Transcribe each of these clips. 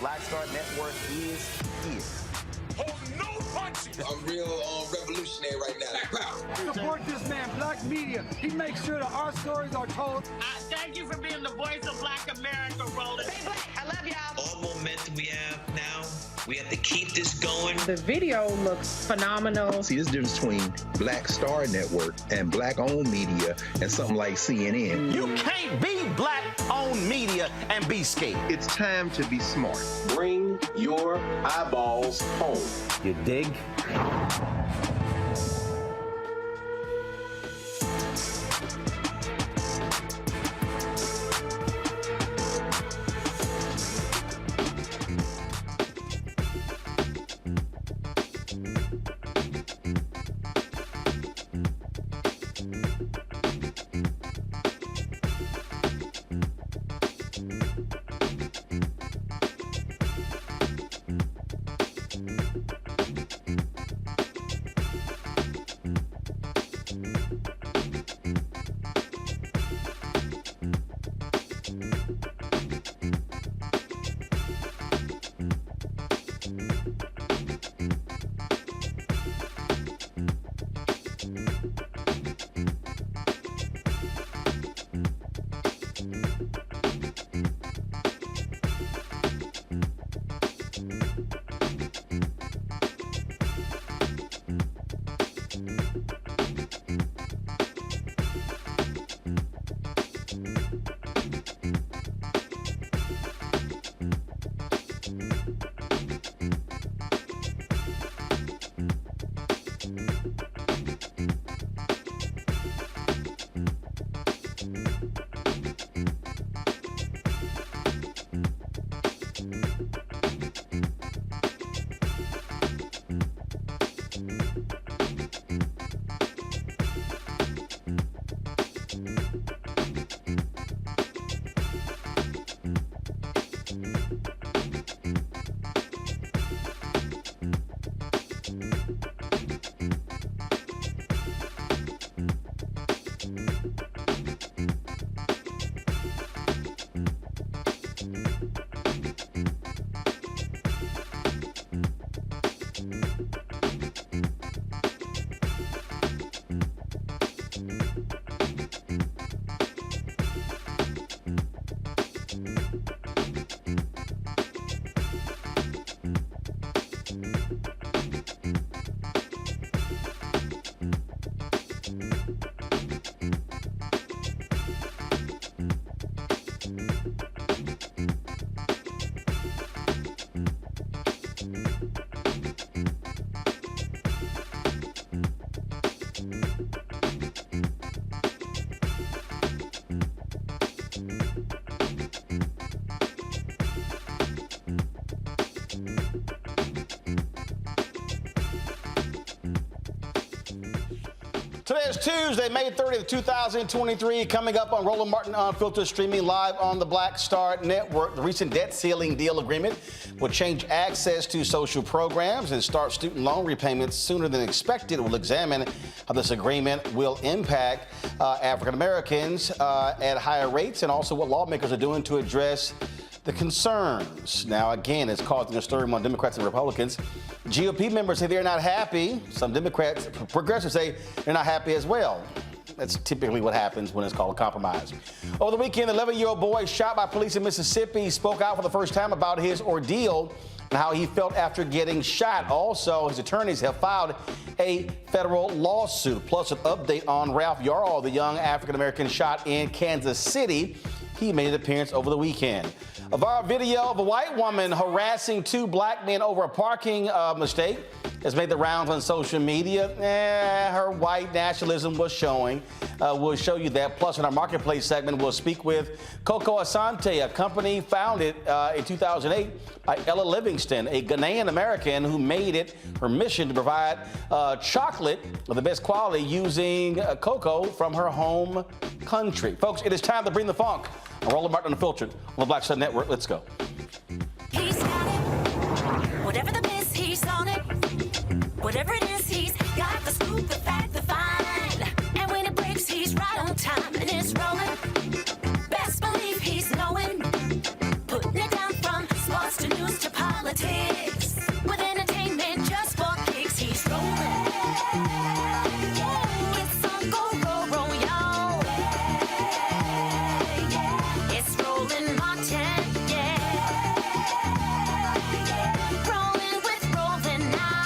Black Star Network is here. Hold no punches. I'm real revolutionary right now. Black power. Support this man, Black Media. He makes sure that our stories are told. Thank you for being the voice of Black America, Roland. Stay black. I love y'all. All momentum we have now, we have to keep this going. The video looks phenomenal. See, this difference between Black Star Network and black-owned media and something like CNN. You can't be black-owned media and be scared. It's time to be smart. Bring your eyeballs home. You dig? Today is Tuesday, May 30th, 2023. Coming up on Roland Martin Unfiltered, streaming live on the Black Star Network. The recent debt ceiling deal agreement will change access to social programs and start student loan repayments sooner than expected. We'll examine how this agreement will impact African Americans at higher rates, and also what lawmakers are doing to address the concerns. Now, again, it's causing a stir among Democrats and Republicans. GOP members say they're not happy. Some Democrats, progressives say they're not happy as well. That's typically what happens when it's called a compromise. Over the weekend, the 11-year-old boy shot by police in Mississippi spoke out for the first time about his ordeal and how he felt after getting shot. Also, his attorneys have filed a federal lawsuit. Plus, an update on Ralph Yarl, the young African-American shot in Kansas City. He made an appearance over the weekend. A viral video of a white woman harassing two black men over a parking mistake has made the rounds on social media. Her white nationalism was showing. We'll show you that. Plus, in our Marketplace segment, we'll speak with Coco Asante, a company founded in 2008 by Ella Livingston, a Ghanaian American who made it her mission to provide chocolate of the best quality using cocoa from her home country. Folks, it is time to bring the funk. Roland Martin Unfiltered on the Black Star Network. Let's go. He's got it. Whatever the miss, he's on it. Whatever it is, he's got the scoop, the fact, the find. And when it breaks, he's right on time and it's rolling. Best believe he's knowing. Putting it down from sports to news to politics. With entertainment just for kicks, he's rolling. It's on go, roll, y'all. It's Roland Martin, yeah. Rolling with Roland now.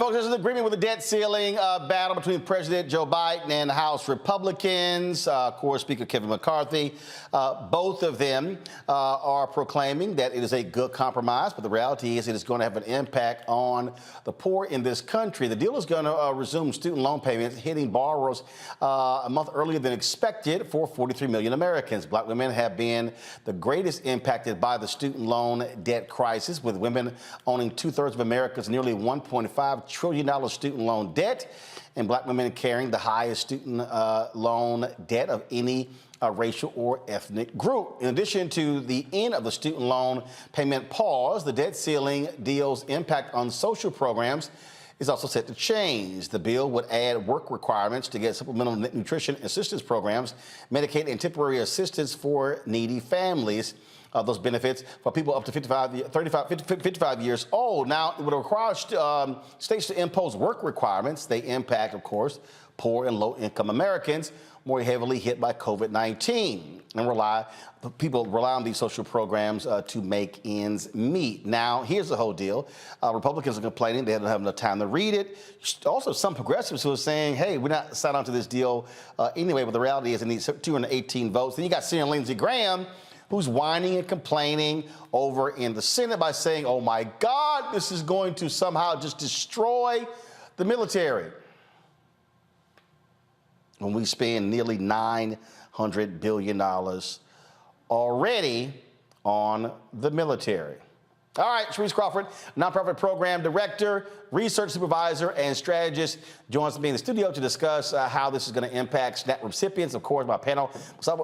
folks, there's an agreement with the debt ceiling battle between President Joe Biden and the House Republicans. Of course, Speaker Kevin McCarthy. Both of them are proclaiming that it is a good compromise, but the reality is it is going to have an impact on the poor in this country. The deal is going to resume student loan payments, hitting borrowers a month earlier than expected for 43 million Americans. Black women have been the greatest impacted by the student loan debt crisis, with women owning 2/3 of America's nearly $1.5 trillion student loan debt, and black women carrying the highest student loan debt of any racial or ethnic group. In addition to the end of the student loan payment pause, the debt ceiling deal's impact on social programs is also set to change. The bill would add work requirements to get supplemental nutrition assistance programs, Medicaid, and temporary assistance for needy families. Those benefits for people up to 55 years old. Now, it would require states to impose work requirements. They impact, of course, poor and low-income Americans more heavily hit by COVID-19, and people rely on these social programs to make ends meet. Now, here's the whole deal. Republicans are complaining they don't have enough time to read it. Also, some progressives who are saying, hey, we're not signed on to this deal anyway, but the reality is it needs 218 votes. Then you got Senator Lindsey Graham, who's whining and complaining over in the Senate by saying, oh my God, this is going to somehow just destroy the military. When we spend nearly $900 billion already on the military. All right, Sharice Crawford, nonprofit program director, research supervisor, and strategist, joins me in the studio to discuss how this is going to impact SNAP recipients. Of course, my panel,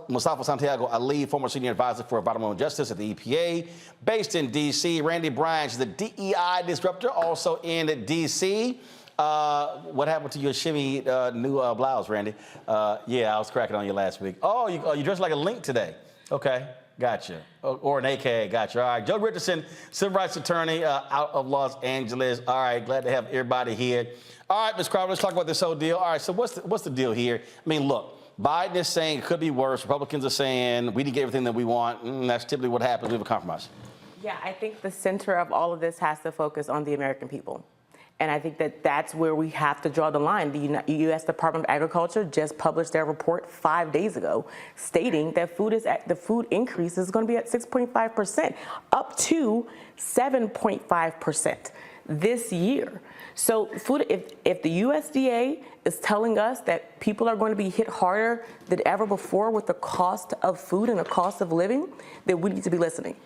Mustafa Santiago Ali, former senior advisor for environmental justice at the EPA, based in D.C. Randy Bryan, she's the DEI disruptor, also in D.C. What happened to your shimmy new blouse, Randy? Yeah, I was cracking on you last week. Oh, you dressed like a Link today. Okay. Gotcha. Or an AKA, gotcha. All right, Joe Richardson, civil rights attorney out of Los Angeles. All right, glad to have everybody here. All right, Ms. Crawford, let's talk about this whole deal. All right, so what's the deal here? I mean, look, Biden is saying it could be worse. Republicans are saying we didn't get everything that we want. That's typically what happens. We have a compromise. Yeah, I think the center of all of this has to focus on the American people. And I think that that's where we have to draw the line. The U.S. Department of Agriculture just published their report 5 days ago, stating that the food increase is going to be at 6.5%, up to 7.5% this year. So if the USDA is telling us that people are going to be hit harder than ever before with the cost of food and the cost of living, then we need to be listening.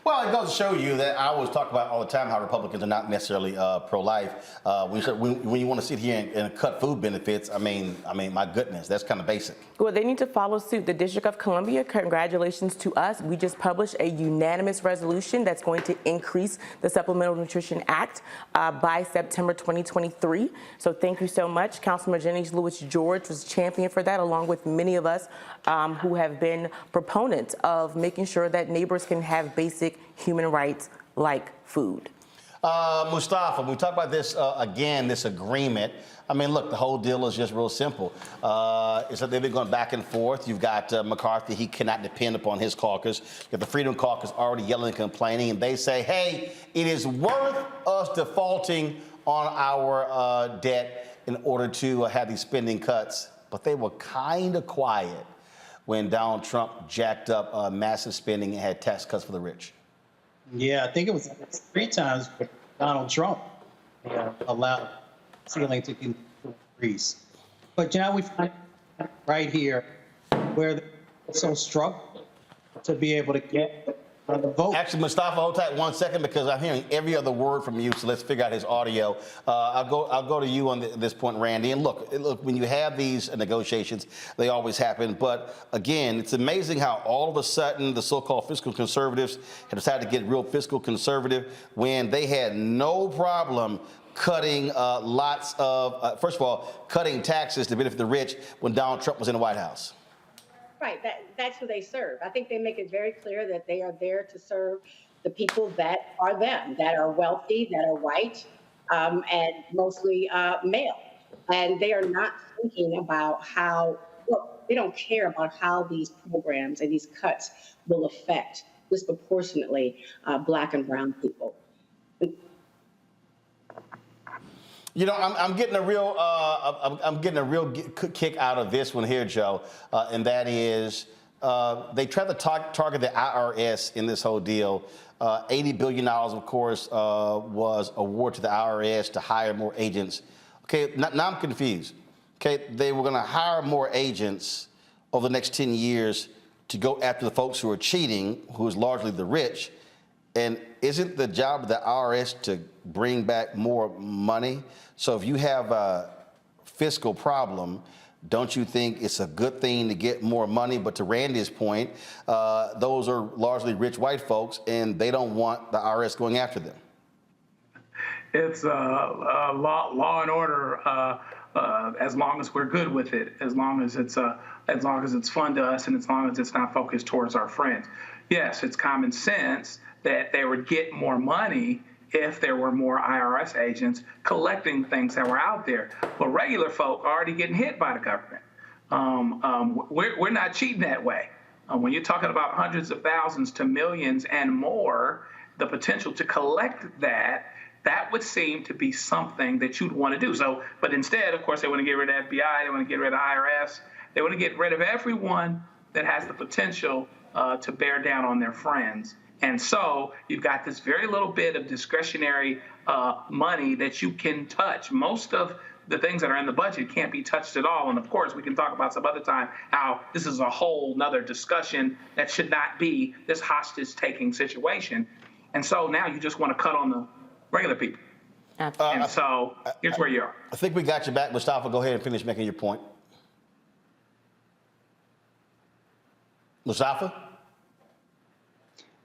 Well, it goes to show you that I always talk about all the time how Republicans are not necessarily pro-life. When you want to sit here and cut food benefits, I mean, my goodness, that's kind of basic. Well, they need to follow suit. The District of Columbia, congratulations to us. We just published a unanimous resolution that's going to increase the Supplemental Nutrition Act by September 2023. So thank you so much. Councilman Jennings Lewis George was champion for that, along with many of us who have been proponents of making sure that neighbors can have basic human rights like food. Mustafa, we talk about this again, this agreement. I mean, look, the whole deal is just real simple. It's that they've been going back and forth. You've got McCarthy, he cannot depend upon his caucus. You got the Freedom Caucus already yelling and complaining, and they say, hey, it is worth us defaulting on our debt in order to have these spending cuts. But they were kind of quiet when Donald Trump jacked up massive spending and had tax cuts for the rich. Yeah, I think it was 3 times for Donald Trump allowed ceiling to increase. But we find right here where they're so struggling to be able to get the vote. Actually, Mustafa, hold tight 1 second because I'm hearing every other word from you. So let's figure out his audio. I'll go to you on this point, Randy. And look, when you have these negotiations, they always happen. But again, it's amazing how all of a sudden the so-called fiscal conservatives have decided to get real fiscal conservative when they had no problem cutting lots of, first of all, cutting taxes to benefit the rich when Donald Trump was in the White House. Right, that's who they serve. I think they make it very clear that they are there to serve the people that are them, that are wealthy, that are white, and mostly male. And they are not thinking about how, look, they don't care about how these programs and these cuts will affect disproportionately Black and brown people. You know, I'm getting a real kick out of this one here, Joe, and that is they tried to target the IRS in this whole deal. $80 billion, of course, was awarded to the IRS to hire more agents. Okay, now I'm confused. Okay, they were going to hire more agents over the next 10 years to go after the folks who are cheating, who is largely the rich. And isn't the job of the IRS to bring back more money? So if you have a fiscal problem, don't you think it's a good thing to get more money? But to Randy's point, those are largely rich white folks, and they don't want the IRS going after them. It's law and order as long as we're good with it, as long as it's fun to us, and as long as it's not focused towards our friends. Yes, it's common sense that they would get more money if there were more IRS agents collecting things that were out there. But regular folk are already getting hit by the government. We're not cheating that way. When you're talking about hundreds of thousands to millions and more, the potential to collect that would seem to be something that you'd want to do. So, but instead, of course, they want to get rid of FBI, they want to get rid of IRS, they want to get rid of everyone that has the potential to bear down on their friends. And so you've got this very little bit of discretionary money that you can touch. Most of the things that are in the budget can't be touched at all. And of course, we can talk about some other time how this is a whole nother discussion that should not be this hostage-taking situation. And so now you just want to cut on the regular people. And so here's where you are. I think we got you back. Mustafa, go ahead and finish making your point. Mustafa?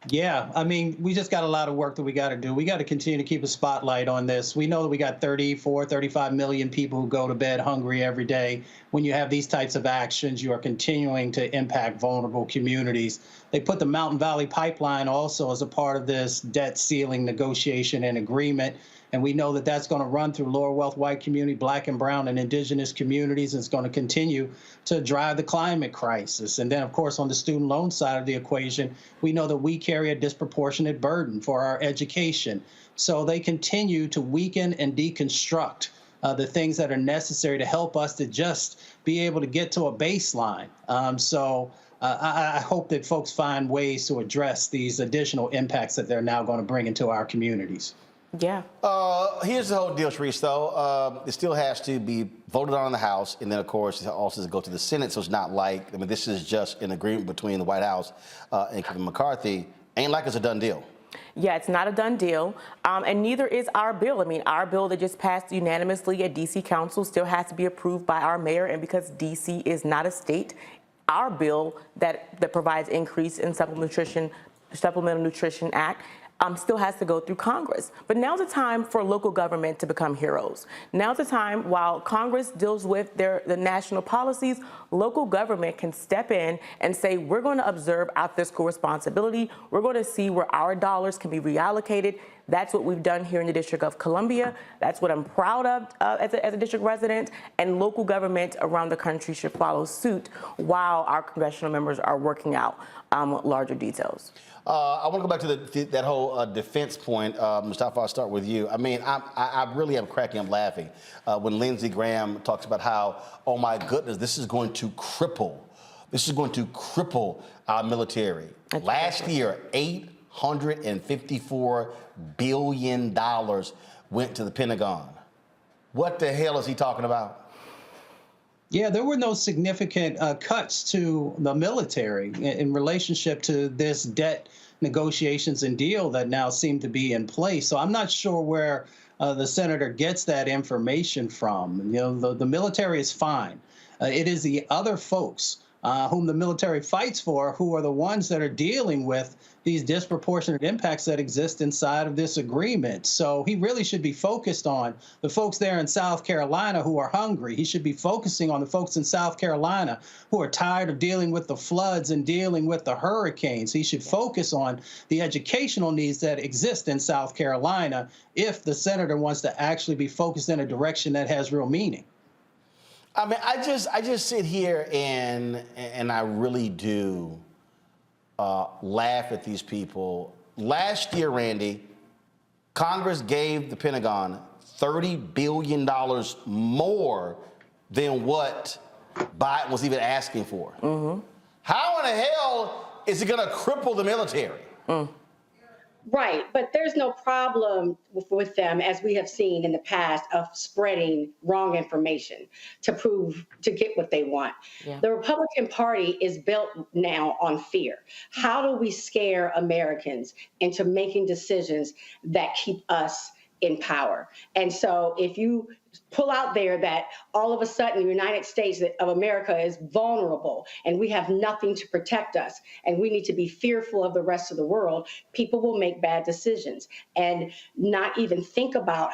Yeah, I mean, we just got a lot of work that we got to do. We got to continue to keep a spotlight on this. We know that we got 34, 35 million people who go to bed hungry every day. When you have these types of actions, you are continuing to impact vulnerable communities. They put the Mountain Valley Pipeline also as a part of this debt ceiling negotiation and agreement. And we know that that's going to run through lower wealth white community, black and brown and indigenous communities. And it's going to continue to drive the climate crisis. And then, of course, on the student loan side of the equation, we know that we carry a disproportionate burden for our education. So they continue to weaken and deconstruct the things that are necessary to help us to just be able to get to a baseline. I hope that folks find ways to address these additional impacts that they're now going to bring into our communities. Yeah. Here's the whole deal, Sharice, though. It still has to be voted on in the House, and then, of course, it also has to go to the Senate, so it's not like, I mean, this is just an agreement between the White House and Kevin McCarthy. Ain't like it's a done deal. Yeah, it's not a done deal, and neither is our bill. I mean, our bill that just passed unanimously at D.C. Council still has to be approved by our mayor, and because D.C. is not a state, our bill that provides increase in Supplemental Nutrition Act still has to go through Congress. But now's the time for local government to become heroes. Now's the time, while Congress deals with the national policies, local government can step in and say, we're going to observe our fiscal responsibility. We're going to see where our dollars can be reallocated. That's what we've done here in the District of Columbia. That's what I'm proud of as a district resident. And local government around the country should follow suit while our congressional members are working out larger details. I want to go back to that whole defense point. Mustafa, I'll start with you. I mean, I really am cracking up laughing when Lindsey Graham talks about how, oh my goodness, this is going to cripple our military. Last year, $854 billion went to the Pentagon. What the hell is he talking about? Yeah, there were no significant cuts to the military in relationship to this debt negotiations and deal that now seem to be in place. So I'm not sure where the senator gets that information from. You know, the military is fine. It is the other folks whom the military fights for who are the ones that are dealing with these disproportionate impacts that exist inside of this agreement. So he really should be focused on the folks there in South Carolina who are hungry. He should be focusing on the folks in South Carolina who are tired of dealing with the floods and dealing with the hurricanes. He should focus on the educational needs that exist in South Carolina if the senator wants to actually be focused in a direction that has real meaning. I mean, I just sit here and I really do laugh at these people. Last year, Randy, Congress gave the Pentagon $30 billion more than what Biden was even asking for. How in the hell is it going to cripple the military? Right, but there's no problem with them, as we have seen in the past, of spreading wrong information to get what they want. Yeah. The Republican Party is built now on fear. How do we scare Americans into making decisions that keep us in power? And so if you pull out there that all of a sudden the United States of America is vulnerable and we have nothing to protect us and we need to be fearful of the rest of the world, people will make bad decisions and not even think about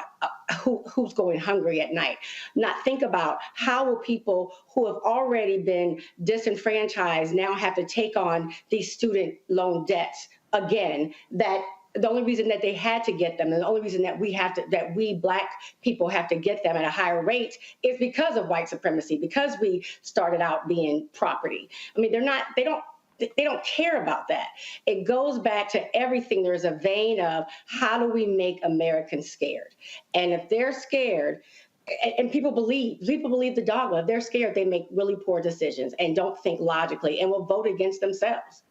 who's going hungry at night, not think about how will people who have already been disenfranchised now have to take on these student loan debts again, that the only reason that they had to get them, and the only reason that we Black people have to get them at a higher rate is because of white supremacy, because we started out being property. I mean, they don't care about that. It goes back to everything. There's a vein of how do we make Americans scared? And if they're scared, and people believe the dogma, if they're scared, they make really poor decisions and don't think logically and will vote against themselves.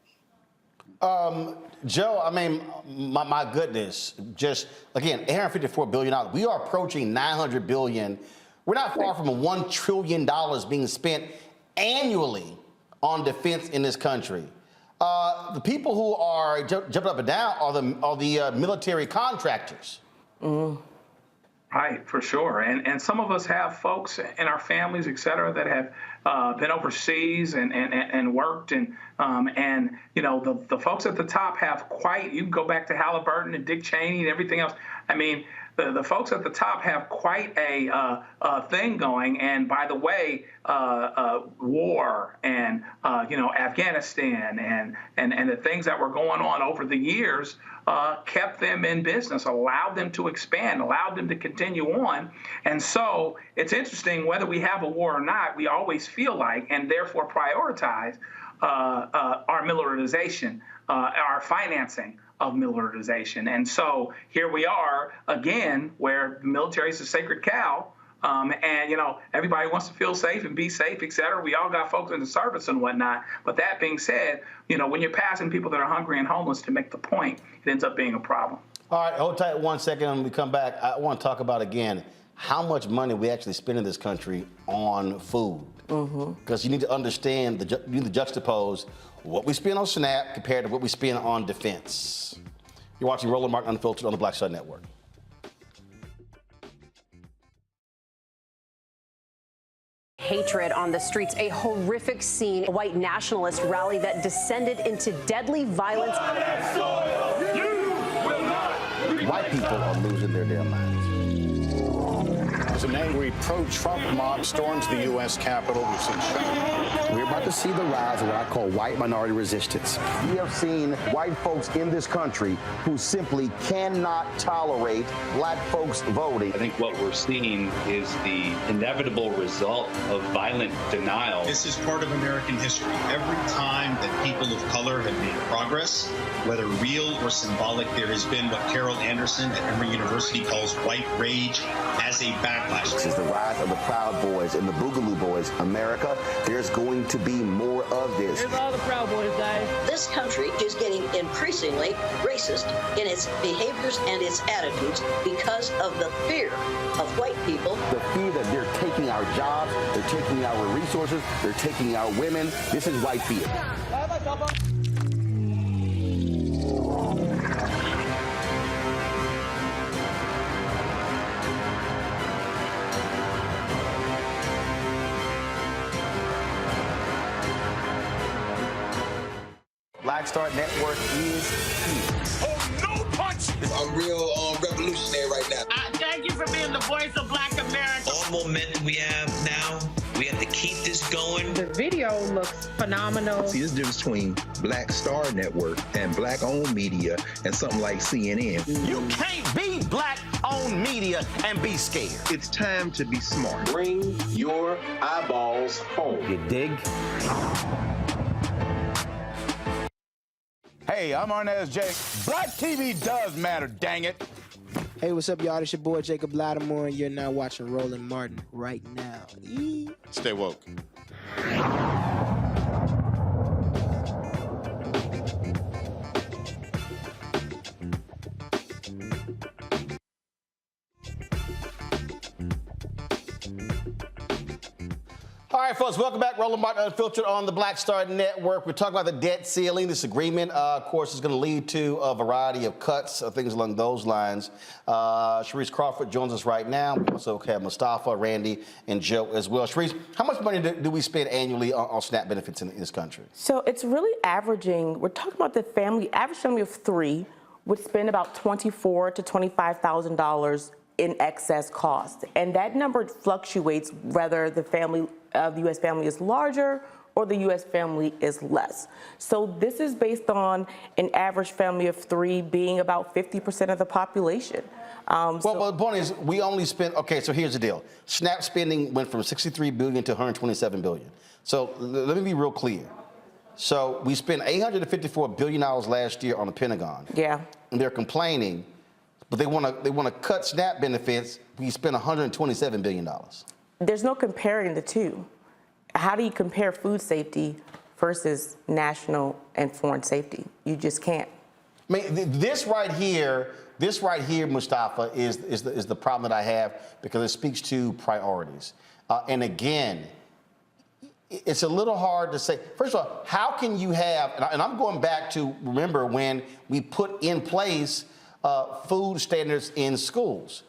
Joe, I mean, my goodness, just again, $854 billion. We are approaching $900 billion. We're not far from $1 trillion being spent annually on defense in this country. The people who are jumping up and down are the military contractors. Right, for sure. And some of us have folks in our families, et cetera, that have been overseas and worked. And you know, the folks at the top have you can go back to Halliburton and Dick Cheney and everything else. I mean, the folks at the top have quite a thing going. And by the way, war and, you know, Afghanistan and the things that were going on over the years kept them in business, allowed them to expand, allowed them to continue on. And so it's interesting, whether we have a war or not, we always feel like, and therefore prioritize our militarization, our financing of militarization. And so here we are again, where the military is a sacred cow. And, you know, everybody wants to feel safe and be safe, et cetera. We all got folks in the service and whatnot. But that being said, you know, when you're passing people that are hungry and homeless to make the point, it ends up being a problem. All right, hold tight 1 second. When we come back, I want to talk about again how much money we actually spend in this country on food. Because you need to understand, you need to juxtapose what we spend on SNAP compared to what we spend on defense. You're watching Roland Martin Unfiltered on the Black Star Network. Hatred on the streets, a horrific scene, a white nationalist rally that descended into deadly violence. White people are losing their damn minds. As an angry pro-Trump mob storms the U.S. Capitol, we've seen shooting. We're about to see the rise of what I call white minority resistance. We have seen white folks in this country who simply cannot tolerate black folks voting. I think what we're seeing is the inevitable result of violent denial. This is part of American history. Every time that people of color have made progress, whether real or symbolic, there has been what Carol Anderson at Emory University calls white rage as a backlash. This is the rise of the Proud Boys and the Boogaloo Boys. America, there's going to be more of this. Here's all the Proud Boys, guys. This country is getting increasingly racist in its behaviors and its attitudes because of the fear of white people. The fear that they're taking our jobs, they're taking our resources, they're taking our women. This is white fear. Black Star Network is here. Oh, no punch! I'm real revolutionary right now. Thank you for being the voice of Black America. All momentum we have now, we have to keep this going. The video looks phenomenal. See, there's a difference between Black Star Network and Black-owned media and something like CNN. You can't be Black-owned media and be scared. It's time to be smart. Bring your eyeballs home. You dig? Hey, I'm Arnez J. Black TV does matter, dang it. Hey, what's up, y'all? It's your boy Jacob Lattimore, and you're now watching Roland Martin right now. Stay woke. All right, folks, welcome back. Roland Martin Unfiltered on the Black Star Network. We're talking about the debt ceiling. This agreement, of course, is going to lead to a variety of cuts, things along those lines. Sharice Crawford joins us right now. We also have Mustafa, Randy, and Joe as well. Sharice, how much money do we spend annually on SNAP benefits in this country? So it's really averaging, we're talking about the average family of three would spend about $24,000 to $25,000 in excess cost. And that number fluctuates whether the U.S. family is larger or the U.S. family is less. So this is based on an average family of three being about 50% of the population. Well, the point is, we only spent, okay, so here's the deal. SNAP spending went from $63 billion to $127 billion. So let me be real clear. So we spent $854 billion last year on the Pentagon. Yeah. And they're complaining, but they want to cut SNAP benefits. We spent $127 billion. There's no comparing the two. How do you compare food safety versus national and foreign safety? You just can't. I mean, this right here, Mustafa, is the problem that I have because it speaks to priorities. And again, it's a little hard to say. First of all, how can you have, and I'm going back to remember when we put in place food standards in schools,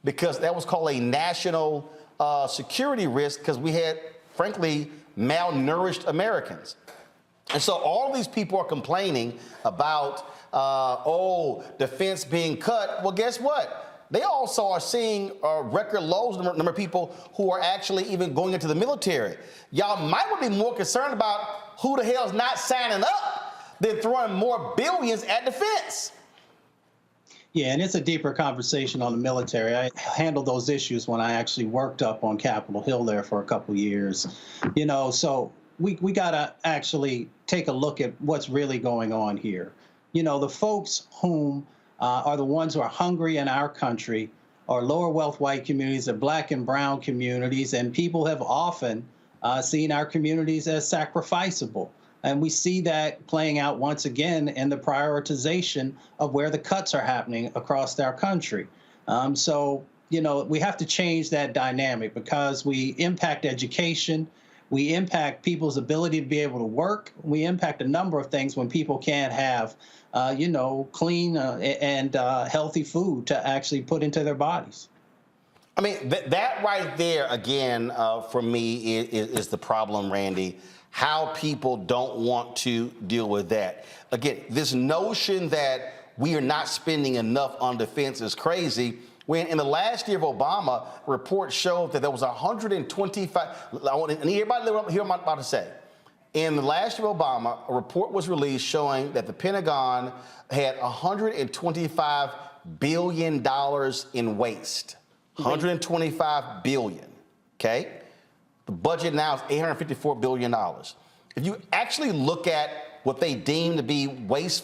because that was called a national security risk because we had, frankly, malnourished Americans. And so all these people are complaining about, defense being cut. Well, guess what? They also are seeing record lows number of people who are actually even going into the military. Y'all might be more concerned about who the hell's not signing up than throwing more billions at defense. Yeah, and it's a deeper conversation on the military. I handled those issues when I actually worked up on Capitol Hill there for a couple years. So we got to actually take a look at what's really going on here. The folks whom are the ones who are hungry in our country are lower wealth white communities, are black and brown communities, and people have often seen our communities as sacrificable. And we see that playing out once again in the prioritization of where the cuts are happening across our country. We have to change that dynamic because we impact education, we impact people's ability to be able to work, we impact a number of things when people can't have, clean and healthy food to actually put into their bodies. I mean, that right there, again, for me, is the problem, Randy. How people don't want to deal with that. Again, this notion that we are not spending enough on defense is crazy, when in the last year of Obama, reports showed that there was 125, I want everybody to hear what I'm about to say. In the last year of Obama, a report was released showing that the Pentagon had $125 billion in waste. $125 billion, okay? The budget now is $854 billion. If you actually look at what they deem to be waste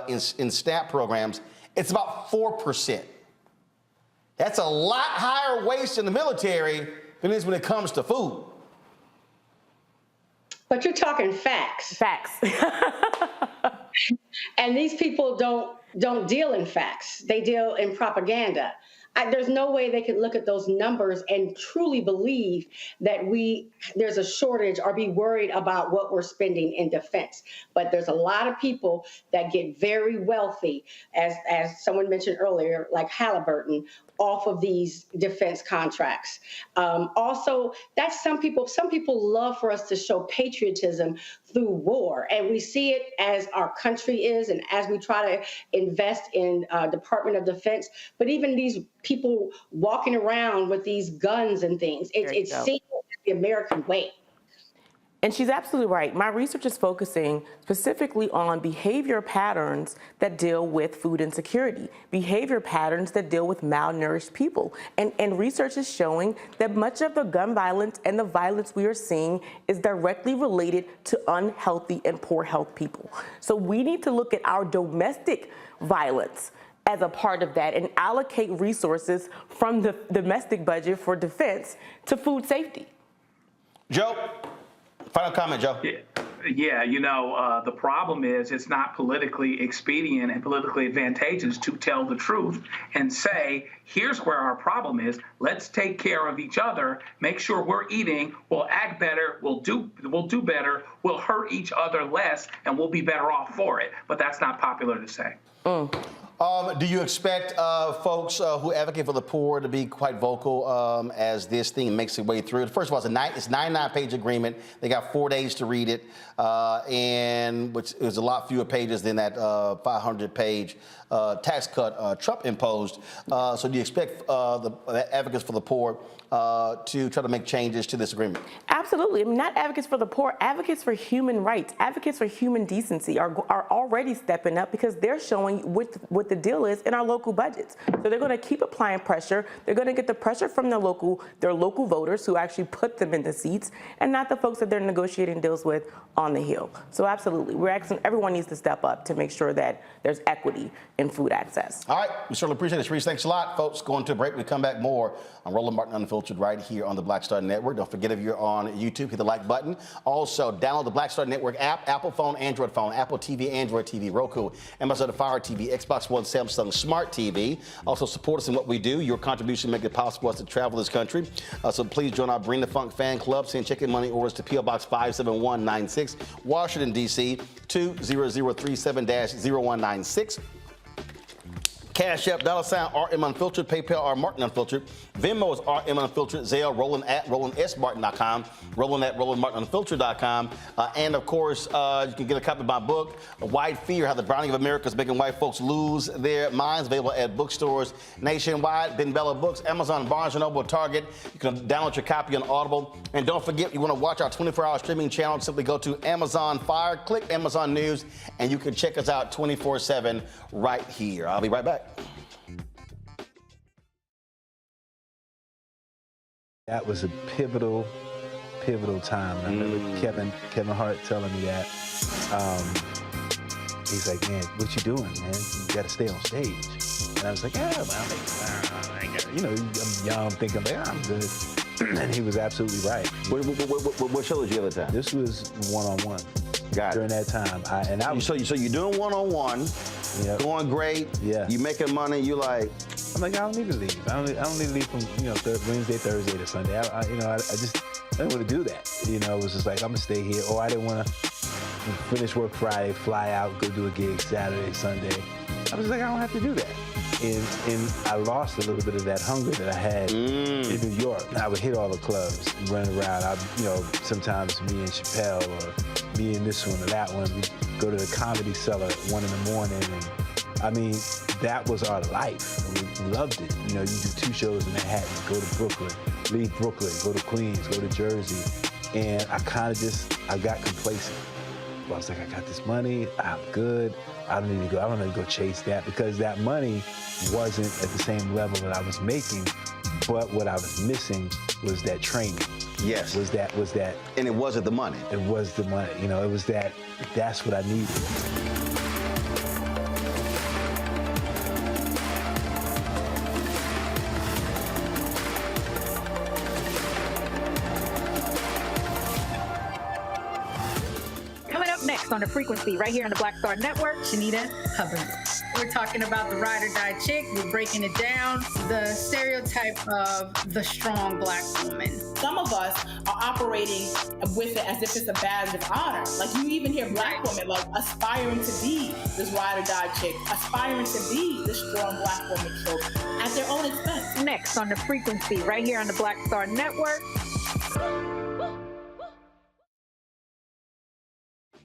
in SNAP programs, it's about 4%. That's a lot higher waste in the military than it is when it comes to food. But you're talking facts. Facts. And these people don't deal in facts. They deal in propaganda. There's no way they could look at those numbers and truly believe that there's a shortage or be worried about what we're spending in defense. But there's a lot of people that get very wealthy, as someone mentioned earlier, like Halliburton, off of these defense contracts. Also, that's some people love for us to show patriotism through war. And we see it as our country is and as we try to invest in Department of Defense. But even these people walking around with these guns and things, it's seen as the American way. And she's absolutely right. My research is focusing specifically on behavior patterns that deal with food insecurity, behavior patterns that deal with malnourished people. And research is showing that much of the gun violence and the violence we are seeing is directly related to unhealthy and poor health people. So we need to look at our domestic violence as a part of that and allocate resources from the domestic budget for defense to food safety. Joe, final comment, Joe. Yeah, the problem is it's not politically expedient and politically advantageous to tell the truth and say, here's where our problem is. Let's take care of each other, make sure we're eating, we'll act better, we'll do better, we'll hurt each other less, and we'll be better off for it. But that's not popular to say. Do you expect folks who advocate for the poor to be quite vocal as this thing makes its way through? First of all, it's a 99-page agreement. They got 4 days to read it, and which is a lot fewer pages than that 500-page tax cut Trump imposed. So do you expect the advocates for the poor to try to make changes to this agreement? Absolutely. I mean, not advocates for the poor, advocates for human rights, advocates for human decency are already stepping up because they're showing what the deal is in our local budgets. So they're going to keep applying pressure. They're going to get the pressure from their local voters who actually put them in the seats and not the folks that they're negotiating deals with on the Hill. So absolutely. We're asking everyone needs to step up to make sure that there's equity in food access. All right. We certainly appreciate it, Sharice. Thanks a lot, folks. Going to a break. We come back more on Roland Martin Unfiltered right here on the Black Star Network. Don't forget, if you're on YouTube, hit the like button. Also, download the Black Star Network app, Apple phone, Android phone, Apple TV, Android TV, Roku, Amazon Fire TV, Xbox One, Samsung Smart TV. Also, support us in what we do. Your contribution makes it possible for us to travel this country. So please join our Bring the Funk fan club. Send check-in money orders to P.O. Box 57196, Washington, D.C. 20037-0196. Cash App, $RM Unfiltered, PayPal, R Martin Unfiltered, Venmo is RM Unfiltered, Zelle, Roland at RolandSMartin.com, Roland at RolandMartinUnfiltered.com, and of course, you can get a copy of my book, White Fear, How the Browning of America is Making White Folks Lose Their Minds, available at bookstores nationwide, Ben Bella Books, Amazon, Barnes & Noble, Target. You can download your copy on Audible. And don't forget, you want to watch our 24-hour streaming channel, simply go to Amazon Fire, click Amazon News, and you can check us out 24/7 right here. I'll be right back. That was a pivotal time. I remember Kevin Hart telling me that. He's like, man, what you doing, man? You got to stay on stage. And I was like, yeah, I'm young, thinking, I'm good. And he was absolutely right. What show did you have at the time? This was one-on-one. Got it. During that time. So you're doing one-on-one, going great. Yeah. You making money. You like. I'm like, I don't need to leave. I don't need to leave from Wednesday, Thursday to Sunday. I didn't want to do that. It was just like I'm gonna stay here. Or I didn't want to finish work Friday, fly out, go do a gig Saturday, Sunday. I was like, I don't have to do that. And I lost a little bit of that hunger that I had in New York. I would hit all the clubs, run around. Sometimes me and Chappelle or me and this one or that one, we go to the Comedy Cellar at 1 in the morning. And I mean, that was our life. We loved it. You do 2 shows in Manhattan, go to Brooklyn, leave Brooklyn, go to Queens, go to Jersey. And I kind of I got complacent. I was like, I got this money, I'm good. I don't need to go chase that because that money wasn't at the same level that I was making, but what I was missing was that training. Yes. Was that. And it wasn't the money. It was the money. It was that's what I needed. On the frequency right here on the Black Star Network, Shanita Hubbard. We're talking about the ride or die chick. We're breaking it down. The stereotype of the strong Black woman. Some of us are operating with it as if it's a badge of honor. Like you even hear Black women like aspiring to be this ride or die chick, aspiring to be this strong Black woman trope at their own expense. Next on the frequency right here on the Black Star Network.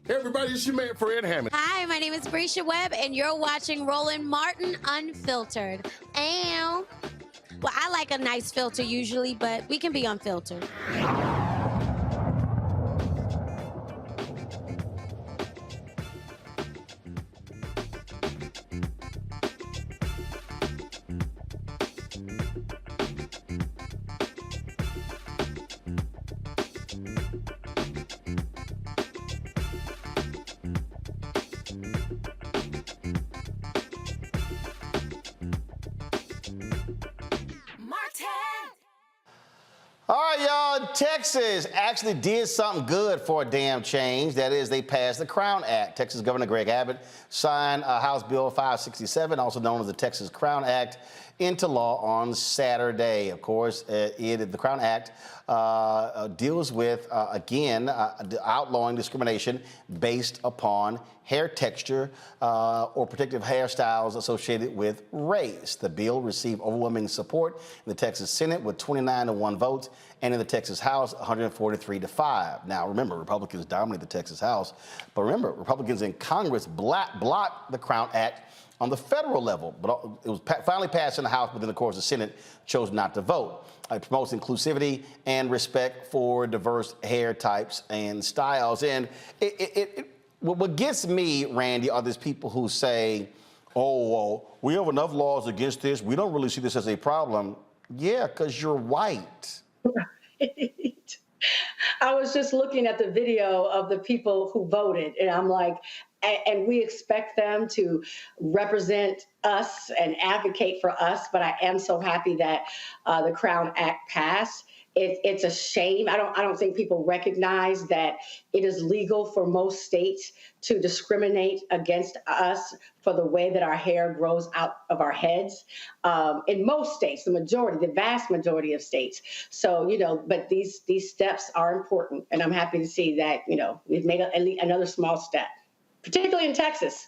Hey everybody, it's your man Fred Hammond. Hi, my name is Brescia Webb, and you're watching Roland Martin Unfiltered. And, well, I like a nice filter usually, but we can be unfiltered. Texas actually did something good for a damn change. That is, they passed the Crown Act. Texas Governor Greg Abbott signed House Bill 567, also known as the Texas Crown Act, into law on Saturday. Of course, the Crown Act deals with, again, outlawing discrimination based upon hair texture or protective hairstyles associated with race. The bill received overwhelming support in the Texas Senate with 29-1 votes, and in the Texas House, 143-5. Now, remember, Republicans dominate the Texas House, but remember, Republicans in Congress blocked the Crown Act on the federal level, but it was finally passed in the House, but then, of course, the Senate chose not to vote. It promotes inclusivity and respect for diverse hair types and styles. And what gets me, Randy, are these people who say, oh, well, we have enough laws against this. We don't really see this as a problem. Yeah, because you're white. Right. I was just looking at the video of the people who voted, and I'm like, and we expect them to represent us and advocate for us, but I am so happy that the Crown Act passed. It's a shame. I don't think people recognize that it is legal for most states to discriminate against us for the way that our hair grows out of our heads. In most states, the vast majority of states. So, but these steps are important, and I'm happy to see that, we've made at least another small step, particularly in Texas.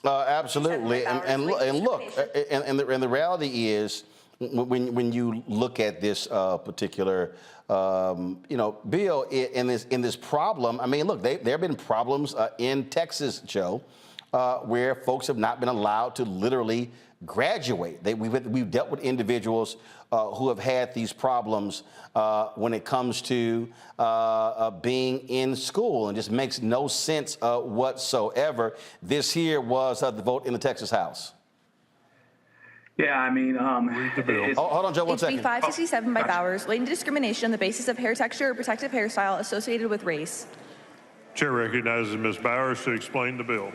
Absolutely. And look, and the reality is, when you look at this particular, bill in this problem, I mean, look, there have been problems in Texas, Joe, where folks have not been allowed to literally graduate. We've dealt with individuals who have had these problems when it comes to being in school, and just makes no sense whatsoever. This here was the vote in the Texas House. Yeah, I mean, hold on, Joe, 1 second. HB 567 by Bowers, latent discrimination on the basis of hair texture or protective hairstyle associated with race. Chair recognizes Ms. Bowers to explain the bill.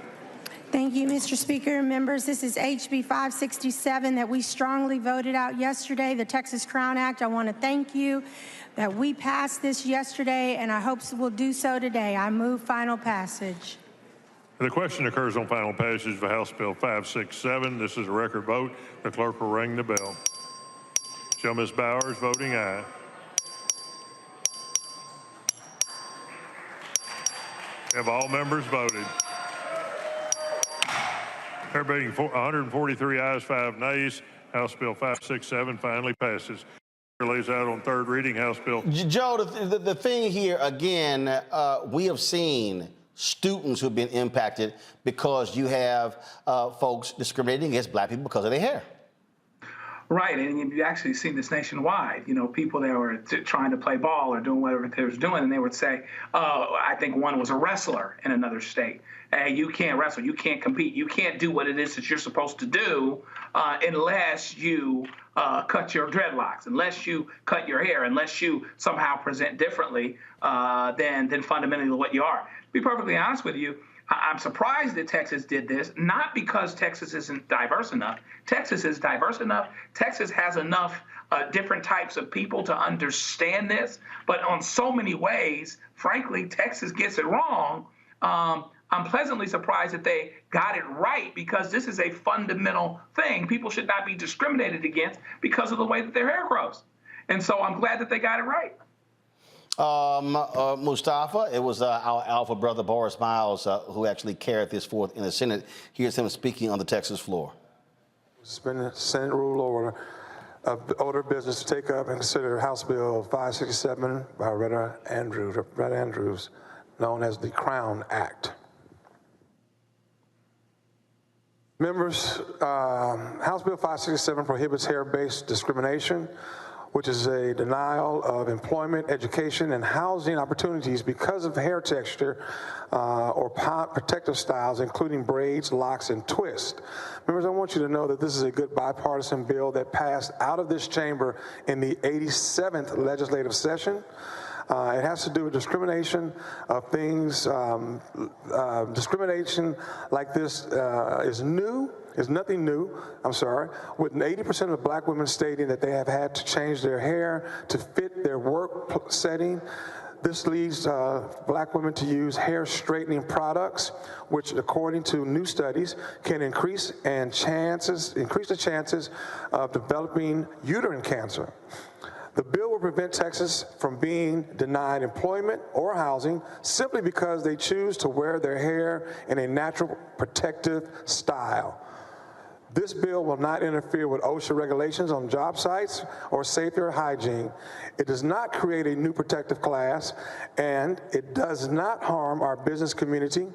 Thank you, Mr. Speaker and members. This is HB 567 that we strongly voted out yesterday, the Texas Crown Act. I want to thank you that we passed this yesterday, and I hope we'll do so today. I move final passage. The question occurs on final passage of House Bill 567. This is a record vote. The clerk will ring the bell. Show Ms. Bowers voting aye. Have all members voted? There being 143 ayes, 5 nays, House Bill 567 finally passes. Lays out on third reading House Bill. Joe, the thing here, again, we have seen students who've been impacted because you have folks discriminating against black people because of their hair. Right, and you've actually seen this nationwide. People that were trying to play ball or doing whatever they was doing, and they would say, I think one was a wrestler in another state. Hey, you can't wrestle, you can't compete, you can't do what it is that you're supposed to do unless you cut your dreadlocks, unless you cut your hair, unless you somehow present differently than fundamentally what you are. To be perfectly honest with you, I'm surprised that Texas did this, not because Texas isn't diverse enough. Texas is diverse enough. Texas has enough different types of people to understand this. But on so many ways, frankly, Texas gets it wrong. I'm pleasantly surprised that they got it right, because this is a fundamental thing. People should not be discriminated against because of the way that their hair grows. And so I'm glad that they got it right. Mustafa, it was our alpha brother Boris Miles who actually carried this forth in the Senate. Here's him speaking on the Texas floor. It's been a Senate rule order business to take up and consider House Bill 567 by Retta Andrews, known as the Crown Act. Members, House Bill 567 prohibits hair-based discrimination, which is a denial of employment, education, and housing opportunities because of hair texture or protective styles, including braids, locks, and twists. Members, I want you to know that this is a good bipartisan bill that passed out of this chamber in the 87th legislative session. It has to do with discrimination of things. Discrimination like this is new. Is nothing new, I'm sorry, with 80% of black women stating that they have had to change their hair to fit their work setting. This leads black women to use hair straightening products, which according to new studies can increase the chances of developing uterine cancer. The bill will prevent Texas from being denied employment or housing simply because they choose to wear their hair in a natural protective style. This bill will not interfere with OSHA regulations on job sites or safety or hygiene. It does not create a new protective class, and it does not harm our business community.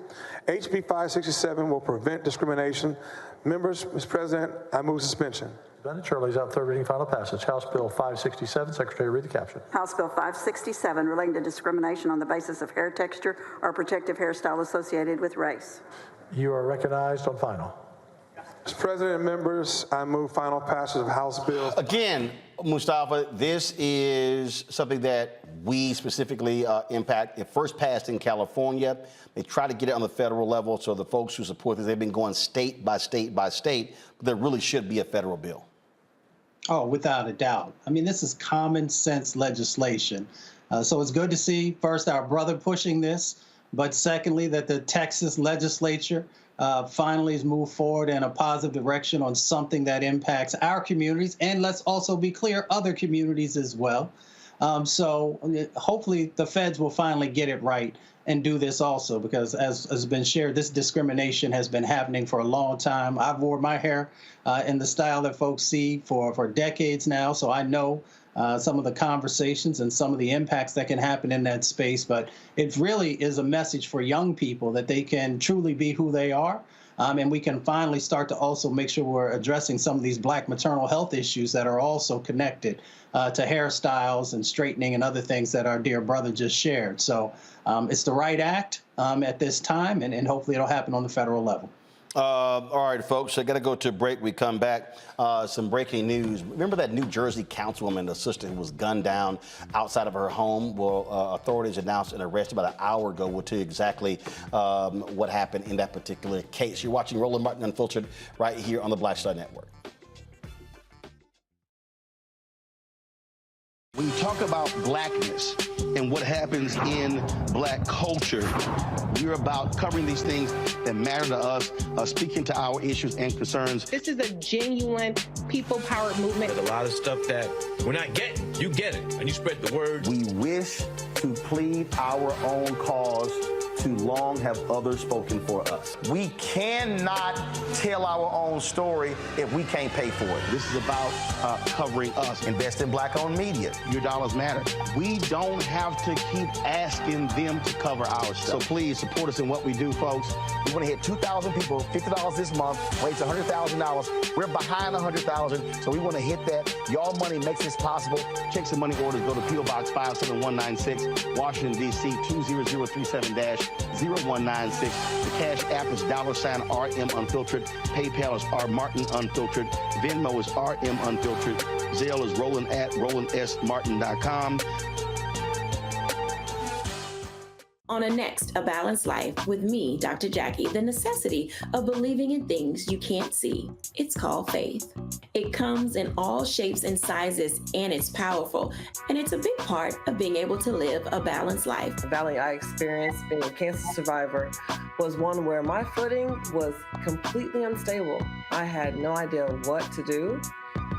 HB 567 will prevent discrimination. Members, Mr. President, I move suspension. The chair lays out third reading, final passage. House Bill 567. Secretary, read the caption. House Bill 567 relating to discrimination on the basis of hair texture or protective hairstyle associated with race. You are recognized on final. Mr. President and members, I move final passage of House Bill. Again, Mustafa, this is something that we specifically impact. It first passed in California. They try to get it on the federal level, so the folks who support this, they've been going state by state by state, but there really should be a federal bill. Oh, without a doubt. I mean, this is common sense legislation. So it's good to see, first, our brother pushing this, but secondly, that the Texas legislature finally has moved forward in a positive direction on something that impacts our communities, and let's also be clear, other communities as well. So hopefully the feds will finally get it right and do this also, because as has been shared, this discrimination has been happening for a long time. I've worn my hair in the style that folks see for decades now, so I know some of the conversations and some of the impacts that can happen in that space. But it really is a message for young people that they can truly be who they are. And we can finally start to also make sure we're addressing some of these black maternal health issues that are also connected to hairstyles and straightening and other things that our dear brother just shared. So it's the right act at this time, and hopefully it'll happen on the federal level. All right, folks, I got to go to a break. We come back. Some breaking news. Remember that New Jersey councilwoman, the sister who was gunned down outside of her home? Well, authorities announced an arrest about an hour ago. We'll tell you exactly what happened in that particular case. You're watching Roland Martin Unfiltered right here on the Black Star Network. When you talk about blackness and what happens in black culture, we're about covering these things that matter to us, speaking to our issues and concerns. This is a genuine people-powered movement. There's a lot of stuff that we're not getting. You get it, and you spread the word. We wish to plead our own cause. Too long have others spoken for us. We cannot tell our own story if we can't pay for it. This is about covering us. Invest in black-owned media. Your dollars matter. We don't have to keep asking them to cover our stuff. So please support us in what we do, folks. We want to hit 2,000 people, $50 this month, raise $100,000. We're behind 100,000, so we want to hit that. Y'all money makes this possible. Checks and money orders go to P.O. Box 57196, Washington, D.C. 20037-0196. The Cash App is $RM Unfiltered. PayPal is R Martin Unfiltered. Venmo is RM Unfiltered. Zelle is Roland at RolandSMartin.com. On a next, A Balanced Life with me, Dr. Jackie, the necessity of believing in things you can't see. It's called faith. It comes in all shapes and sizes, and it's powerful. And it's a big part of being able to live a balanced life. The valley I experienced being a cancer survivor was one where my footing was completely unstable. I had no idea what to do.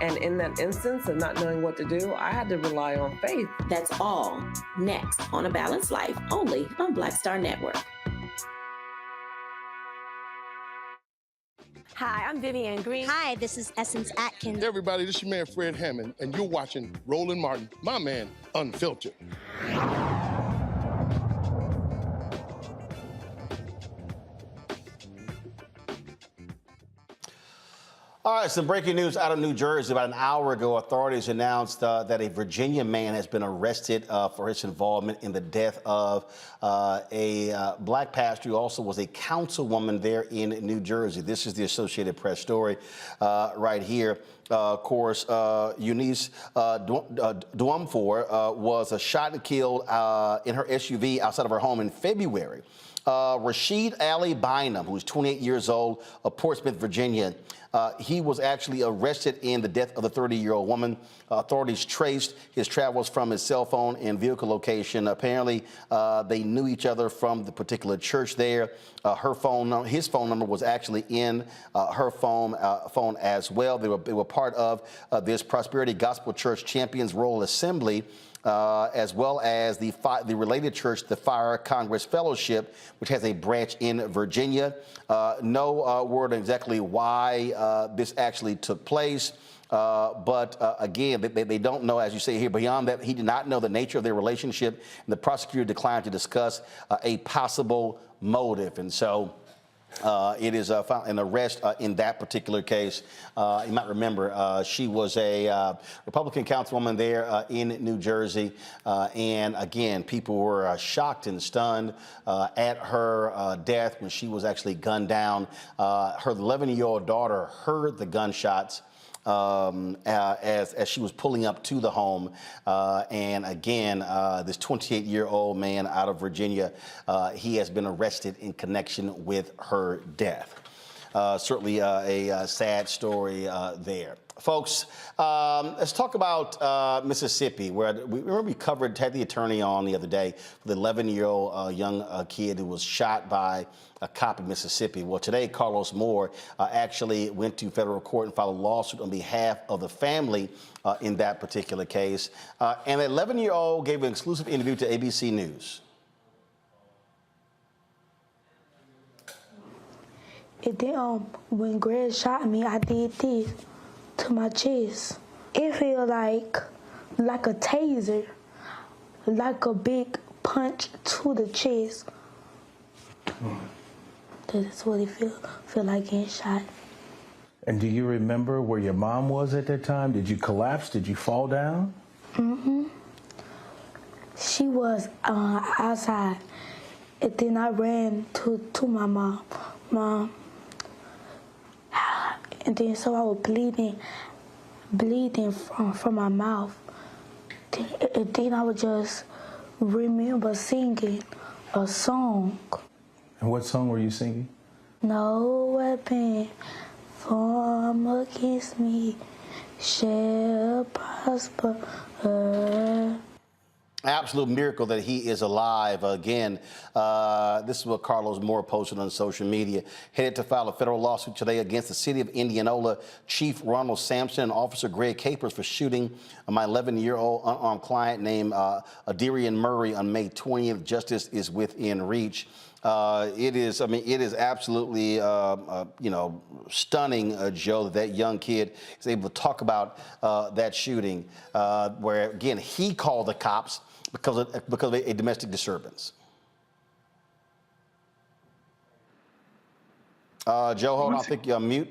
And in that instance of not knowing what to do, I had to rely on faith. That's all next on A Balanced Life, only on Black Star Network. Hi, I'm Vivian Green. Hi, this is Essence Atkins. Hey everybody, this is your man Fred Hammond, and you're watching Roland Martin, my man, Unfiltered. All right, some breaking news out of New Jersey. About an hour ago, authorities announced that a Virginia man has been arrested for his involvement in the death of a black pastor who also was a councilwoman there in New Jersey. This is the Associated Press story right here. Of course, Eunice Duamfor was shot and killed in her SUV outside of her home in February. Rashid Ali Bynum, who's 28 years old, of Portsmouth, Virginia, he was actually arrested in the death of the 30-year-old woman. Authorities traced his travels from his cell phone and vehicle location. Apparently, they knew each other from the particular church there. His phone number was actually in her phone as well. They were part of this Prosperity Gospel Church Champions Rural Assembly, as well as the related church, the Fire Congress Fellowship, which has a branch in Virginia. No word on exactly why this actually took place. But again, they don't know, as you say here, beyond that, he did not know the nature of their relationship, and the prosecutor declined to discuss a possible motive. And so it is an arrest in that particular case. You might remember she was a Republican councilwoman there in New Jersey. And again, people were shocked and stunned at her death when she was actually gunned down. Her 11-year-old daughter heard the gunshots as she was pulling up to the home. And again, this 28-year-old man out of Virginia, he has been arrested in connection with her death. Certainly a sad story there. Folks, let's talk about Mississippi, where we had the attorney on the other day, the 11-year-old young kid who was shot by a cop in Mississippi. Well, today, Carlos Moore actually went to federal court and filed a lawsuit on behalf of the family in that particular case. And the 11-year-old gave an exclusive interview to ABC News. And then when Greg shot me, I did this to my chest. It feel like a taser, like a big punch to the chest. That's what it feel like getting shot. And do you remember where your mom was at that time? Did you collapse? Did you fall down? Mm-hmm. She was outside. And then I ran to my mom. And then so I was bleeding from my mouth. And then I would just remember singing a song. And what song were you singing? No weapon formed against me shall prosper. Absolute miracle that he is alive. Again, this is what Carlos Moore posted on social media. Headed to file a federal lawsuit today against the city of Indianola Chief Ronald Sampson and Officer Greg Capers for shooting my 11-year-old unarmed client named Adarian Murray on May 20th. Justice is within reach. It is absolutely, stunning, Joe, that young kid is able to talk about that shooting, where, again, he called the cops because of a domestic disturbance. Joe, hold on, I think you're on mute.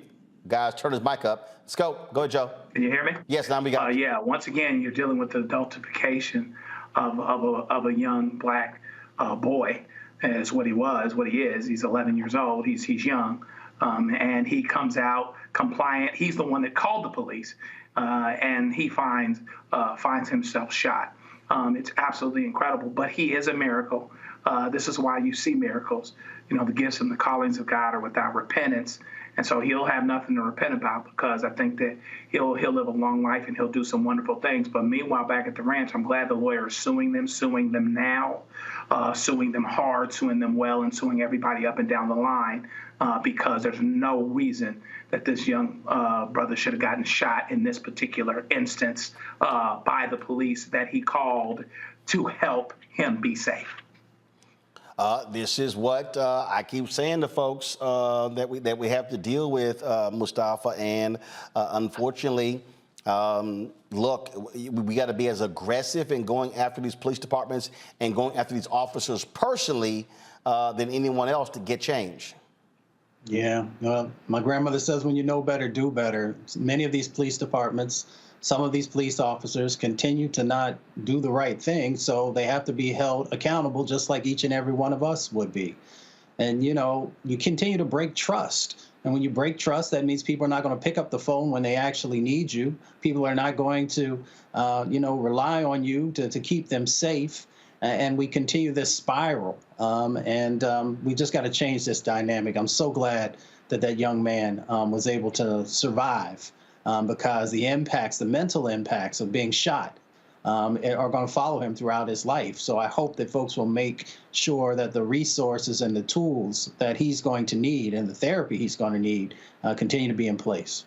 Guys, turn his mic up. Let's go. Go ahead, Joe. Can you hear me? Yes, now we got Yeah, once again, you're dealing with the adultification of a young black boy. Is what he is. He's 11 years old. He's young, and he comes out compliant. He's the one that called the police, and he finds himself shot. It's absolutely incredible, but he is a miracle. This is why you see miracles. You know, the gifts and the callings of God are without repentance. And so he'll have nothing to repent about, because I think that he'll live a long life and he'll do some wonderful things. But meanwhile, back at the ranch, I'm glad the lawyer is suing them now, suing them hard, suing them well, and suing everybody up and down the line, because there's no reason that this young brother should have gotten shot in this particular instance by the police that he called to help him be safe. This is what I keep saying to folks that we have to deal with, Mustafa, and unfortunately, look, we got to be as aggressive in going after these police departments and going after these officers personally than anyone else to get change. Yeah, well, my grandmother says when you know better, do better. Many of these police departments, some of these police officers continue to not do the right thing, so they have to be held accountable just like each and every one of us would be. And, you know, you continue to break trust. And when you break trust, that means people are not going to pick up the phone when they actually need you. People are not going to, rely on you to keep them safe. And we continue this spiral. We just got to change this dynamic. I'm so glad that that young man was able to survive because the impacts, the mental impacts of being shot are going to follow him throughout his life. So I hope that folks will make sure that the resources and the tools that he's going to need and the therapy he's going to need continue to be in place.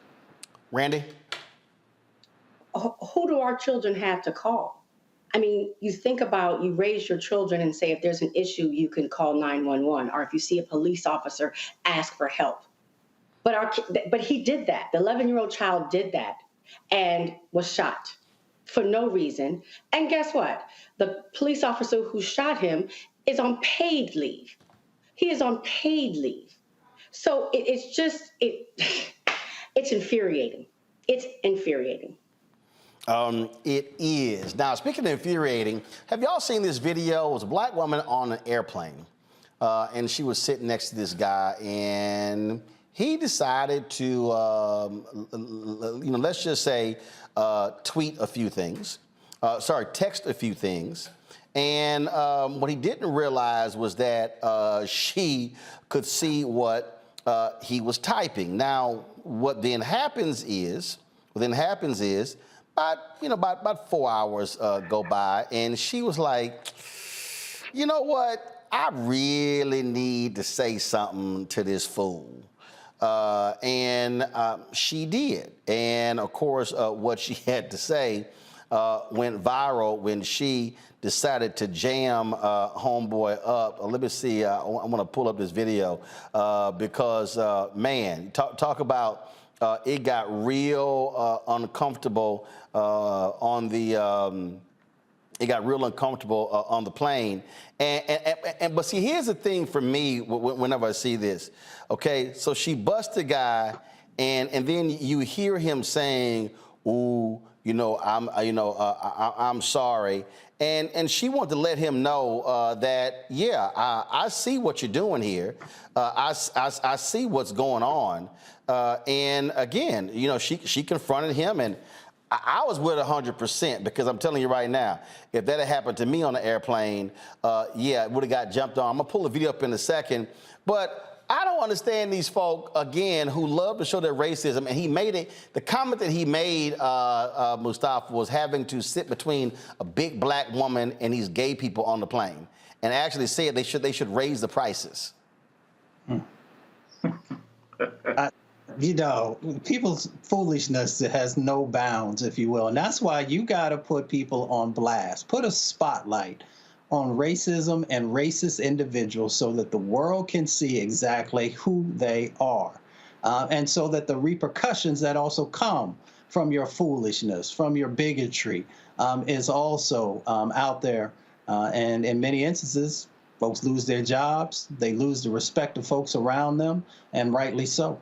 Randy? Who do our children have to call? I mean, you think about, you raise your children and say, if there's an issue, you can call 911, or if you see a police officer, ask for help. But he did that. The 11-year-old child did that and was shot for no reason. And guess what? The police officer who shot him is on paid leave. He is on paid leave. So it's infuriating. It's infuriating. It is. Now, speaking of infuriating, have y'all seen this video? It was a black woman on an airplane, and she was sitting next to this guy, and he decided to, let's just say, tweet a few things. Text a few things. And what he didn't realize was that she could see what he was typing. Now, what then happens is, about 4 hours go by, and she was like, you know what? I really need to say something to this fool. And she did. And of course, what she had to say went viral when she decided to jam homeboy up. Let me see. I want to pull up this video because, man, talk about it got real uncomfortable on the. It got real uncomfortable on the plane. But see, here's the thing for me whenever I see this. Okay, so she busts the guy, and then you hear him saying, "Ooh, I'm sorry," and she wanted to let him know that I see what you're doing here. I see what's going on, and again, she confronted him and. I was with 100% because I'm telling you right now, if that had happened to me on the airplane, it would have got jumped on. I'm gonna pull the video up in a second, but I don't understand these folk, again, who love to show their racism, and he made it, the comment that he made, Mustafa, was having to sit between a big black woman and these gay people on the plane, and actually said they should raise the prices. People's foolishness has no bounds, if you will. And that's why you got to put people on blast, put a spotlight on racism and racist individuals so that the world can see exactly who they are. And so that the repercussions that also come from your foolishness, from your bigotry, is also out there. And in many instances, folks lose their jobs. They lose the respect of folks around them, and rightly so.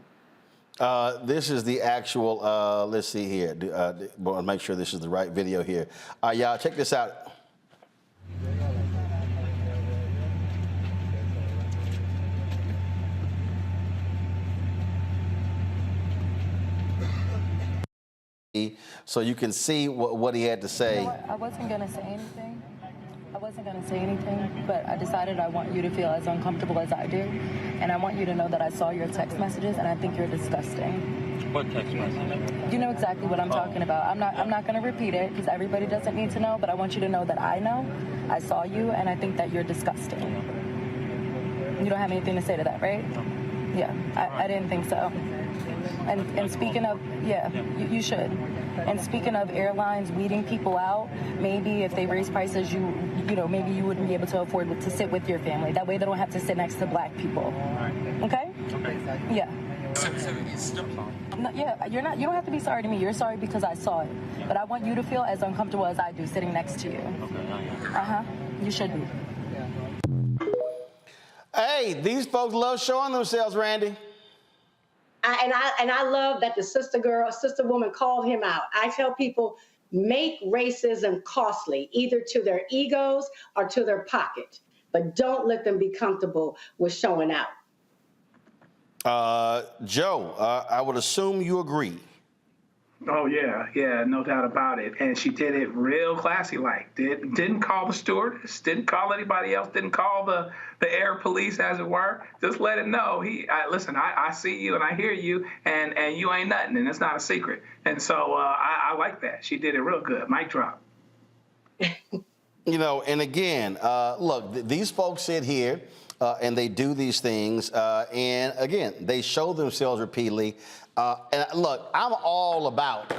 This is the actual, let's see here. We'll make sure this is the right video here. Y'all, check this out. So you can see what he had to say. You know what? I wasn't going to say anything. But I decided I want you to feel as uncomfortable as I do. And I want you to know that I saw your text messages and I think you're disgusting. What text message? You know exactly what I'm talking about. I'm not going to repeat it because everybody doesn't need to know, but I want you to know that I know. I saw you and I think that you're disgusting. You don't have anything to say to that, right? Yeah, I didn't think so. And speaking of, you should. And speaking of airlines weeding people out, maybe if they raise prices, maybe you wouldn't be able to afford to sit with your family. That way they don't have to sit next to black people. Okay? Yeah. No, you don't have to be sorry to me. You're sorry because I saw it. But I want you to feel as uncomfortable as I do sitting next to you. You should be. Hey, these folks love showing themselves, Randy. And I love that the sister woman called him out. I tell people, make racism costly, either to their egos or to their pocket, but don't let them be comfortable with showing out. Joe, I would assume you agree. Oh yeah, no doubt about it. And she did it real classy-like. Didn't call the stewardess, didn't call anybody else, didn't call the air police, as it were. Just let it know. Listen, I see you and I hear you, and you ain't nothing, and it's not a secret. And so I like that. She did it real good. Mic drop. You know, and again, look, these folks sit here and they do these things, and again, they show themselves repeatedly. And look, I'm all about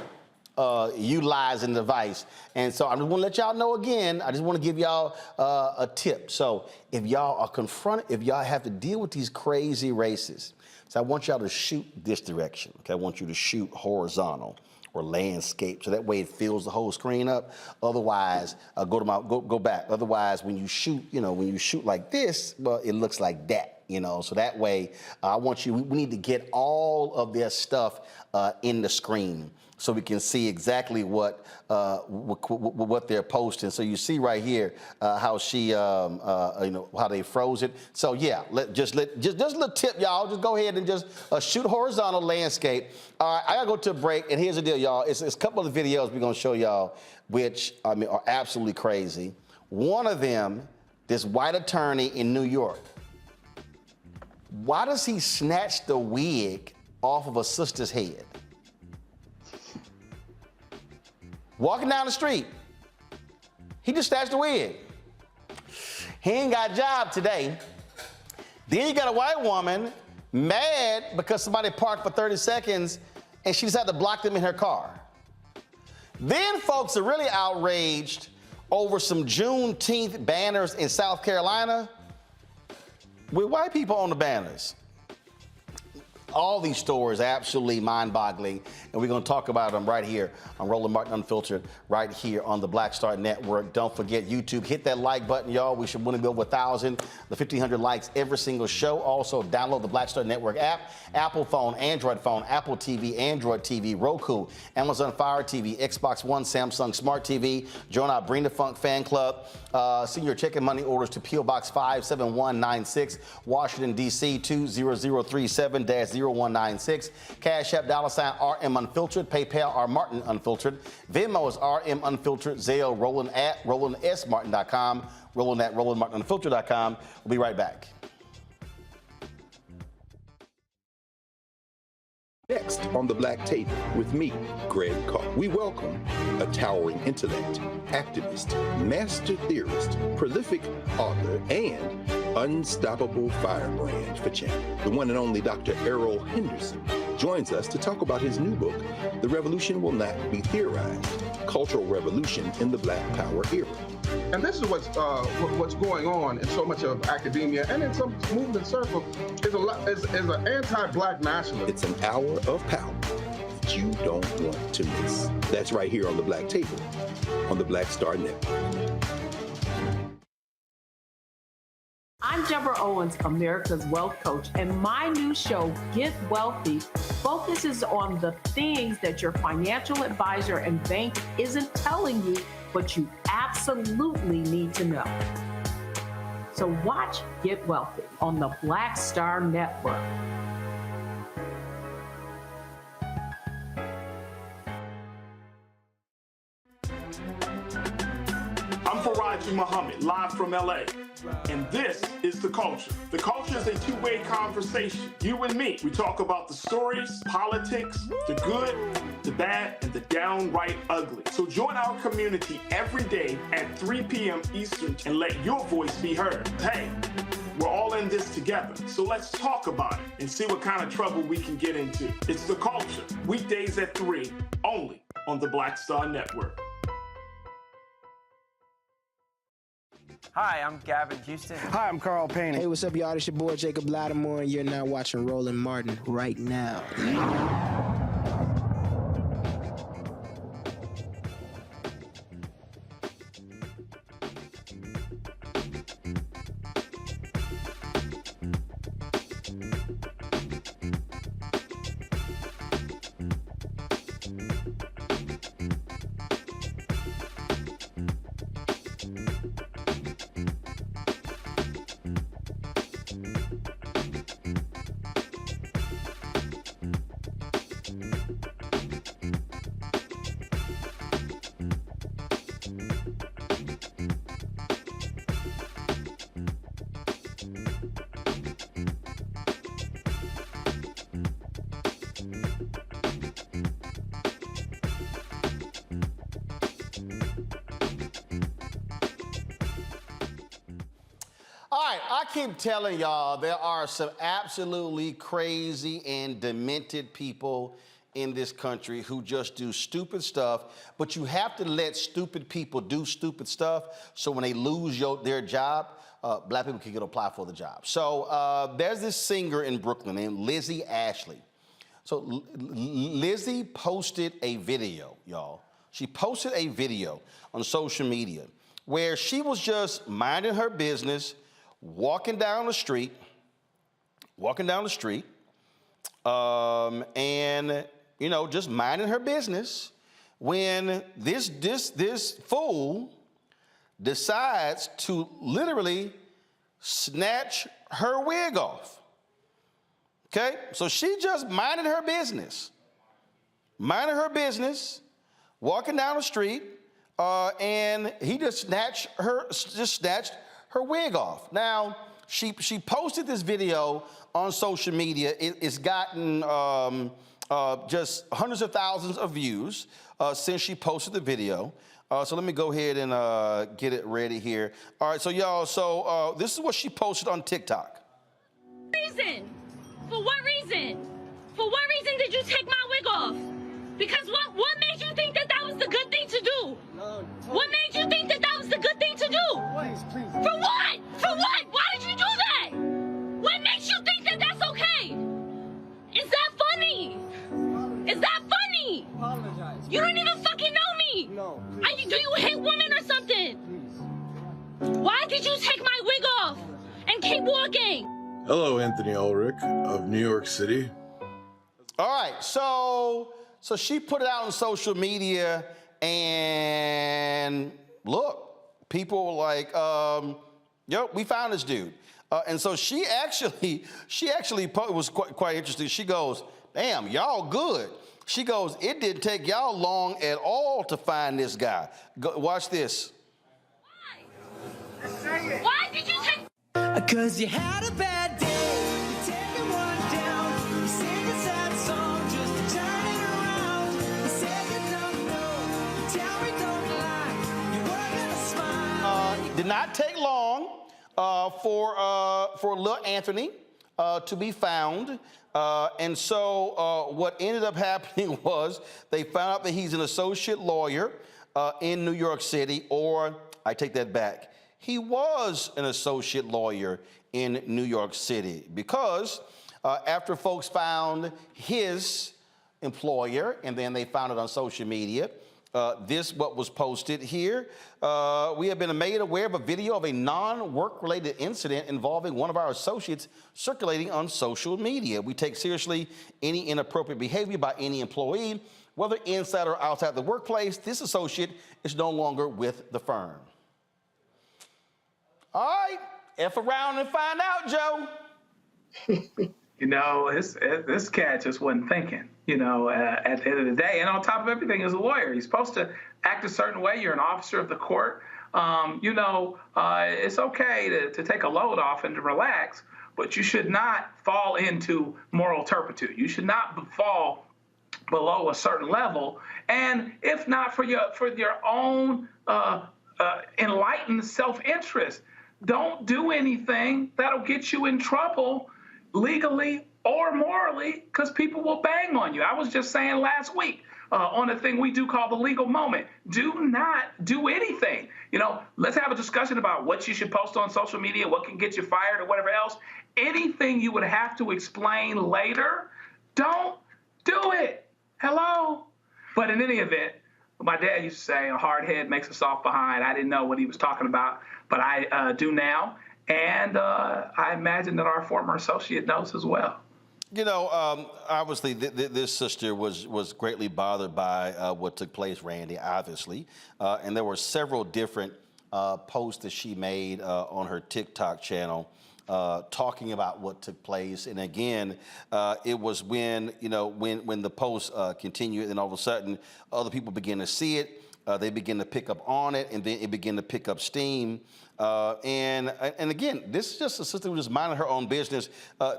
utilizing the device. And so I just want to let y'all know again, I just want to give y'all a tip. So if y'all are confronted, if y'all have to deal with these crazy races, so I want y'all to shoot this direction. Okay, I want you to shoot horizontal or landscape, so that way it fills the whole screen up. Otherwise, go back. Otherwise, when you shoot, when you shoot like this, well, it looks like that. So that way, we need to get all of their stuff in the screen so we can see exactly what they're posting. So you see right here how she, how they froze it. So yeah, just a little tip, y'all. Just go ahead and just shoot horizontal landscape. All right, I gotta go to a break, and here's the deal, y'all. It's a couple of the videos we're gonna show y'all, which are absolutely crazy. One of them, this white attorney in New York. Why does he snatch the wig off of a sister's head? Walking down the street, he just snatched the wig. He ain't got a job today. Then you got a white woman mad because somebody parked for 30 seconds and she just had to block them in her car. Then folks are really outraged over some Juneteenth banners in South Carolina with white people on the banners. All these stories absolutely mind-boggling, and we're going to talk about them right here on Roland Martin Unfiltered, right here on the Black Star Network. Don't forget YouTube. Hit that like button, y'all. We should win to go over 1,000, the 1,500 likes every single show. Also, download the Black Star Network app, Apple phone, Android phone, Apple TV, Android TV, Roku, Amazon Fire TV, Xbox One, Samsung Smart TV. Join our Bring the Funk fan club. Send your check and money orders to P.O. Box 57196, Washington, D.C. 20037-0196. Cash App $RM Unfiltered. PayPal R Martin Unfiltered. Venmo is RM Unfiltered. Zelle Roland at RolandSMartin.com. Roland at RolandMartinUnfiltered.com. We'll be right back. Next on the Black Table with me, Greg Carr. We welcome a towering intellect, activist, master theorist, prolific author, and unstoppable firebrand for change. The one and only Dr. Errol Henderson joins us to talk about his new book, The Revolution Will Not Be Theorized, Cultural Revolution in the Black Power Era. And this is what's going on in so much of academia and in some movement circles is an anti-Black nationalism. It's an hour of power that you don't want to miss. That's right here on the Black Table on the Black Star Network. I'm Deborah Owens, America's Wealth Coach, and my new show, Get Wealthy, focuses on the things that your financial advisor and bank isn't telling you, but you absolutely need to know. So watch Get Wealthy on the Black Star Network. I'm Faraji Muhammad, live from LA. And this is The Culture. The Culture is a two-way conversation. You and me. We talk about the stories, politics, the good, the bad, and the downright ugly. So join our community every day at 3 p.m. Eastern and let your voice be heard. Hey, we're all in this together. So let's talk about it and see what kind of trouble we can get into. It's The Culture. Weekdays at 3, only on the Black Star Network. Hi, I'm Gavin Houston. Hi, I'm Carl Payne. Hey, what's up, y'all? It's your boy Jacob Lattimore, and you're now watching Roland Martin right now. keep telling y'all, there are some absolutely crazy and demented people in this country who just do stupid stuff, but you have to let stupid people do stupid stuff so when they lose their job, black people can apply for the job. So there's this singer in Brooklyn named Lizzie Ashley. So Lizzie posted a video, y'all. She posted a video on social media where she was just minding her business, walking down the street, and you know, just minding her business, when this fool decides to literally snatch her wig off. Okay, so she just minded her business, walking down the street, and he just snatched her wig off. Now, she posted this video on social media. It's gotten just hundreds of thousands of views since she posted the video. So let me go ahead and get it ready here. All right, so y'all, this is what she posted on TikTok. Reason? For what reason? For what reason did you take my wig off? Because what made you think that was the good thing to do? What made you think that was the good thing to do? Please. For what? For what? Why did you do that? What makes you think that that's okay? Is that funny? Is that funny? Apologize. You don't even fucking know me. No. Do you hate women or something? Please. Why did you take my wig off and keep walking? Hello, Anthony Ulrich of New York City. All right, so she put it out on social media, and look, people were like, yo, we found this dude. And so she actually was quite interesting. She goes, damn, y'all good. She goes, it didn't take y'all long at all to find this guy. Watch this. Why? Why did you take? 'Cause you had a bad day. You take one down. You sing a sad song just to turn it around. You say you don't know. You tell me don't lie. You were gonna smile. Did not take long for little Anthony to be found. And so what ended up happening was they found out that he's an associate lawyer in New York City, or I take that back. He was an associate lawyer in New York City because after folks found his employer and then they found it on social media, what was posted here. We have been made aware of a video of a non-work-related incident involving one of our associates circulating on social media. We take seriously any inappropriate behavior by any employee, whether inside or outside the workplace. This associate is no longer with the firm. All right, F around and find out, Joe. You know, this cat just wasn't thinking, you know, at the end of the day. And on top of everything, as a lawyer, he's supposed to act a certain way. You're an officer of the court. It's okay to take a load off and to relax, but you should not fall into moral turpitude. You should not fall below a certain level. And if not for your own enlightened self-interest, don't do anything that'll get you in trouble legally or morally, because people will bang on you. I was just saying last week on a thing we do call the legal moment. Do not do anything. You know, let's have a discussion about what you should post on social media, what can get you fired or whatever else. Anything you would have to explain later, don't do it. Hello? But in any event, my dad used to say, a hard head makes a soft behind. I didn't know what he was talking about, but I do now. And I imagine that our former associate knows as well. You know, obviously, this sister was greatly bothered by what took place, Randy, obviously. And there were several different posts that she made on her TikTok channel talking about what took place. And again, it was when the post continued, and all of a sudden, other people began to see it. They begin to pick up on it, and then it began to pick up steam. And again, this is just a sister who just minding her own business.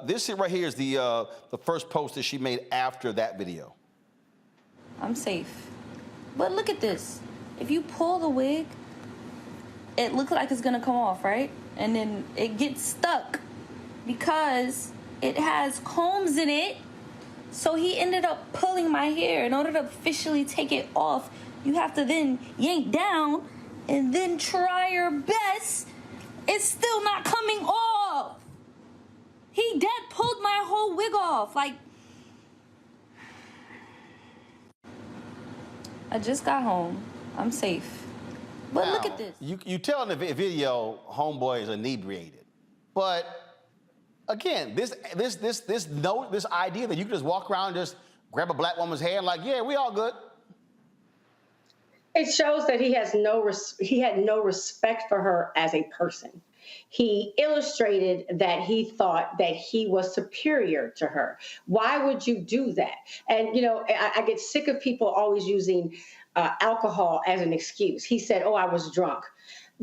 This right here is the first post that she made after that video. I'm safe. But look at this. If you pull the wig, it looks like it's gonna come off, right? and then it gets stuck because it has combs in it. So he ended up pulling my hair. In order to officially take it off, you have to then yank down and then try your best. It's still not coming off. He dead pulled my whole wig off. Like, I just got home. I'm safe. But Now, look at this. You tell in the video, homeboy is inebriated. But again, this idea that you can just walk around and just grab a black woman's hair and like, yeah, we all good. It shows that he had no respect for her as a person. He illustrated that he thought that he was superior to her. Why would you do that? And, you know, I get sick of people always using alcohol as an excuse. He said, oh, I was drunk.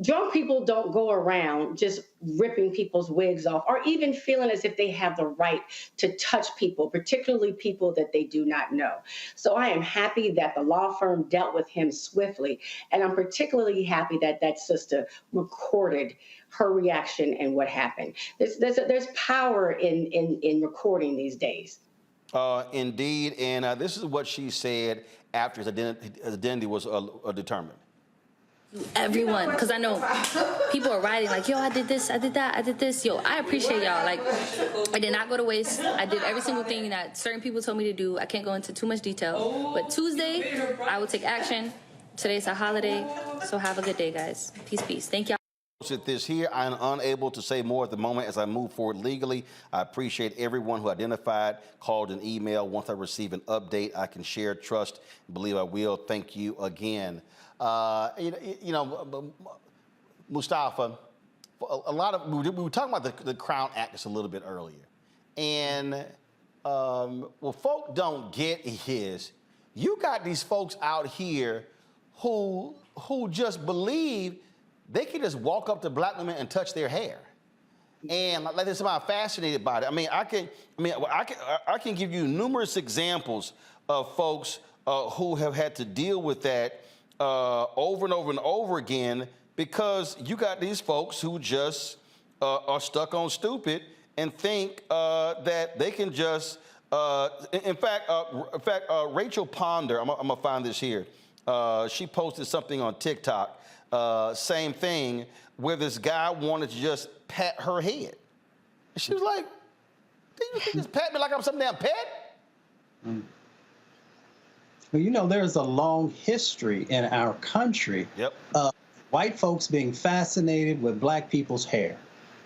Drunk people don't go around just ripping people's wigs off or even feeling as if they have the right to touch people, particularly people that they do not know. So I am happy that the law firm dealt with him swiftly. And I'm particularly happy that that sister recorded her reaction and what happened. There's power in recording these days. Indeed. And this is what she said after his identity was determined. Everyone, because I know people are writing like, yo, I did this, I did that, I did this. Yo, I appreciate y'all. Like, I did not go to waste. I did every single thing that certain people told me to do. I can't go into too much detail. But Tuesday, I will take action. Today's a holiday, so have a good day, guys. Peace, peace. Thank y'all. This here, I am unable to say more at the moment as I move forward legally. I appreciate everyone who identified, called, an email. Once I receive an update, I can share, trust, believe I will. Thank you again. Mustafa, we were talking about the Crown Act a little bit earlier. And what folk don't get is you got these folks out here who just believe they can just walk up to black women and touch their hair. And like this, I'm fascinated by it. I can give you numerous examples of folks who have had to deal with that over and over and over again, because you got these folks who just are stuck on stupid and think that they can just, in fact, Rachel Ponder, I'm gonna find this here. She posted something on TikTok, same thing, where this guy wanted to just pat her head. And she was like, do you think just pat me like I'm some damn pet? Well, you know, there's a long history in our country of white folks being fascinated with black people's hair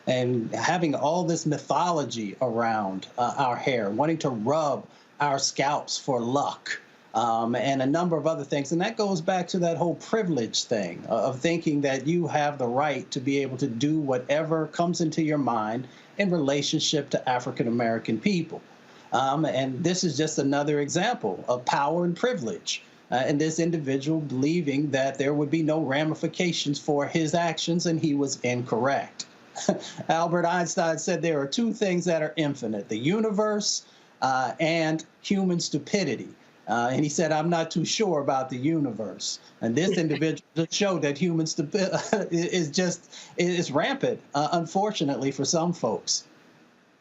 and having all this mythology around our hair, wanting to rub our scalps for luck, and a number of other things. And that goes back to that whole privilege thing of thinking that you have the right to be able to do whatever comes into your mind in relationship to African-American people. And this is just another example of power and privilege. And this individual believing that there would be no ramifications for his actions, and he was incorrect. Albert Einstein said there are two things that are infinite: the universe and human stupidity. And he said, I'm not too sure about the universe. And this individual just showed that human stupidity is rampant, unfortunately, for some folks.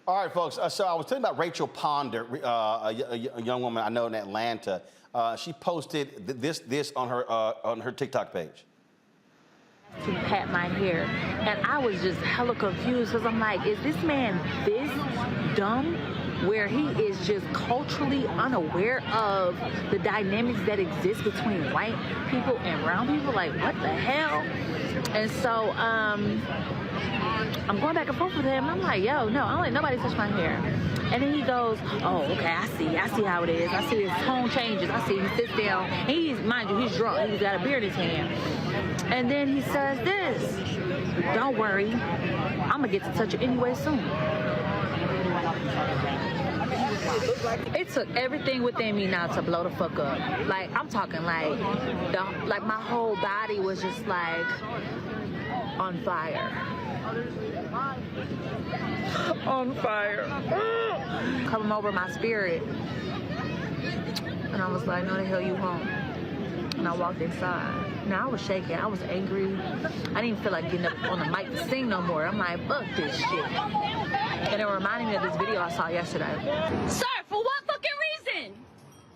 All right, folks. So I was telling about Rachel Ponder, a young woman I know in Atlanta. She posted this on her TikTok page. To pat my hair, and I was just hella confused because I'm like, is this man this dumb, where he is just culturally unaware of the dynamics that exist between white people and brown people? Like, what the hell? And so I'm going back and forth with him. I'm like, yo, no, I don't let nobody touch my hair. And then he goes, oh, okay, I see how it is. I see his tone changes. I see he sits down. Mind you, he's drunk. He's got a beer in his hand. And then he says this, don't worry, I'm gonna get to touch it anyway soon. It took everything within me now to blow the fuck up. Like, I'm talking like my whole body was just like on fire. On fire. Coming over my spirit. And I was like, no, the hell you won't. And I walked inside. Now, I was shaking. I was angry. I didn't even feel like getting up on the mic to sing no more. I'm like, fuck this shit. And it reminded me of this video I saw yesterday. Sir, for what fucking reason?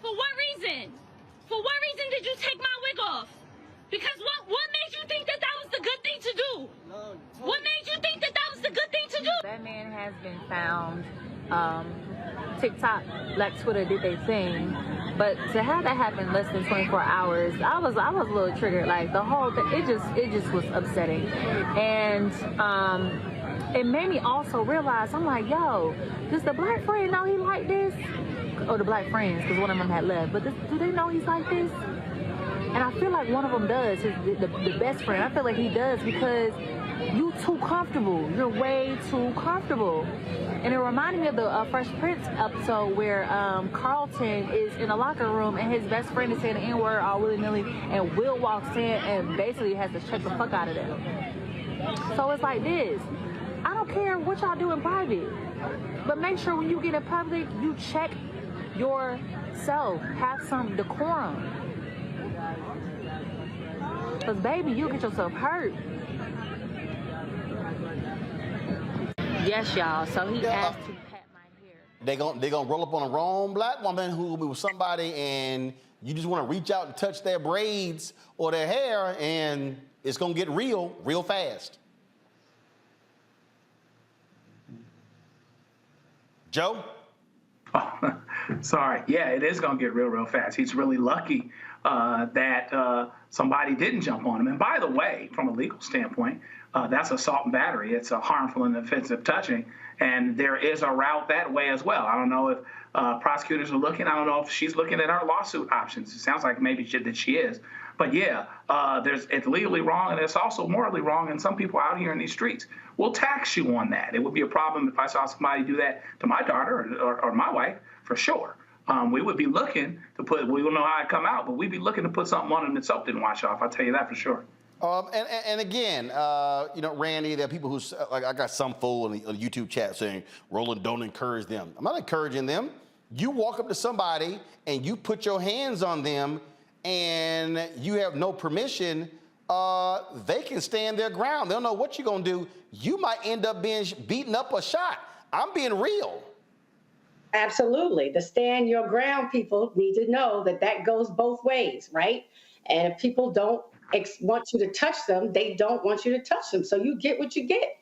For what reason? For what reason did you take my wig off? Because what made you think that that was the good thing to do? What made you think that that was the good thing to do? That man has been found. TikTok, Black Twitter did their thing, but to have that happen less than 24 hours, I was a little triggered. Like the whole thing, it just was upsetting, and it made me also realize, I'm like, yo, does the black friend know he like this? Or the black friends, because one of them had left, but do they know he's like this? And I feel like one of them does, the best friend. I feel like he does, because you too comfortable. You're way too comfortable. And it reminded me of the Fresh Prince episode where Carlton is in a locker room and his best friend is saying the N-word all willy-nilly, and Will walks in and basically has to check the fuck out of them. So it's like this. I don't care what y'all do in private, but make sure when you get in public, you check yourself. Have some decorum. Because, baby, you'll get yourself hurt. Yes, y'all. So he asked to pat my hair. They gonna roll up on a wrong black woman who was somebody, and you just want to reach out and touch their braids or their hair, and it's gonna get real fast. Joe? Oh, sorry. Yeah, it is going to get real fast. He's really lucky that somebody didn't jump on him. And by the way, from a legal standpoint, that's assault and battery. It's a harmful and offensive touching. And there is a route that way as well. I don't know if prosecutors are looking. I don't know if she's looking at our lawsuit options. It sounds like maybe that she is. But yeah, it's legally wrong, and it's also morally wrong. And some people out here in these streets will tax you on that. It would be a problem if I saw somebody do that to my daughter or my wife, for sure. We would be looking to put, we don't know how it come out, but we'd be looking to put something on them that soap didn't wash off. I'll tell you that for sure. And again, Randy, there are people who, like, I got some fool in the YouTube chat saying, Roland, don't encourage them. I'm not encouraging them. You walk up to somebody and you put your hands on them and you have no permission, they can stand their ground. They don't know what you're going to do. You might end up being beaten up or shot. I'm being real. Absolutely. The stand your ground people need to know that goes both ways, right? And if people don't want you to touch them, they don't want you to touch them. So you get what you get.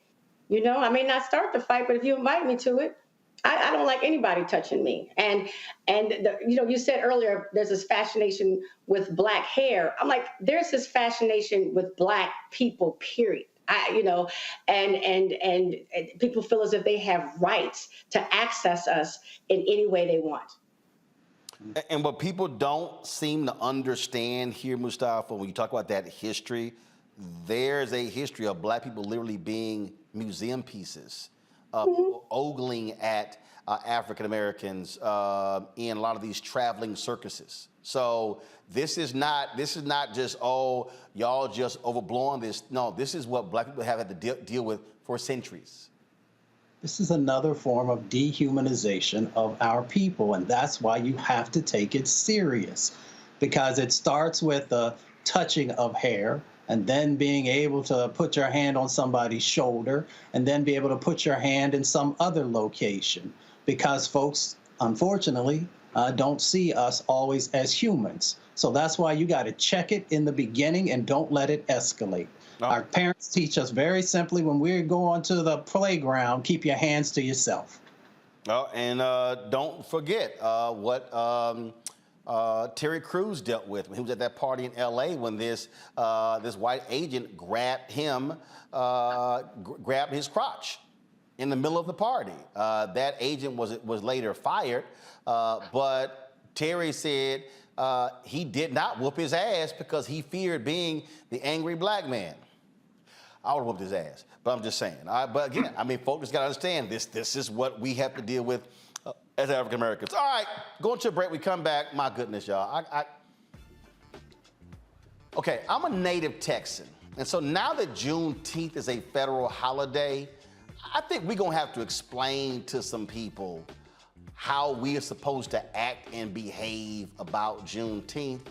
I may not start the fight, but if you invite me to it, I don't like anybody touching me. And you said earlier, there's this fascination with black hair. I'm like, there's this fascination with black people, period. And people feel as if they have rights to access us in any way they want. And what people don't seem to understand here, Mustafa, when you talk about that history, there's a history of black people literally being museum pieces, ogling at African Americans in a lot of these traveling circuses. So this is not just, oh, y'all just overblowing this. No, this is what black people have had to deal with for centuries. This is another form of dehumanization of our people, and that's why you have to take it serious, because it starts with the touching of hair, and then being able to put your hand on somebody's shoulder, and then be able to put your hand in some other location, because folks, unfortunately, don't see us always as humans. So that's why you got to check it in the beginning and don't let it escalate. No. Our parents teach us very simply, when we go onto the playground, keep your hands to yourself. And don't forget what Terry Crews dealt with when he was at that party in L.A. when this white agent grabbed his crotch in the middle of the party. That agent was later fired, but Terry said he did not whoop his ass because he feared being the angry black man. I would have whooped his ass, but I'm just saying. But again, folks just got to understand this is what we have to deal with as African Americans. All right, going to a break. We come back. My goodness, y'all. Okay, I'm a native Texan, and so now that Juneteenth is a federal holiday, I think we're going to have to explain to some people how we are supposed to act and behave about Juneteenth.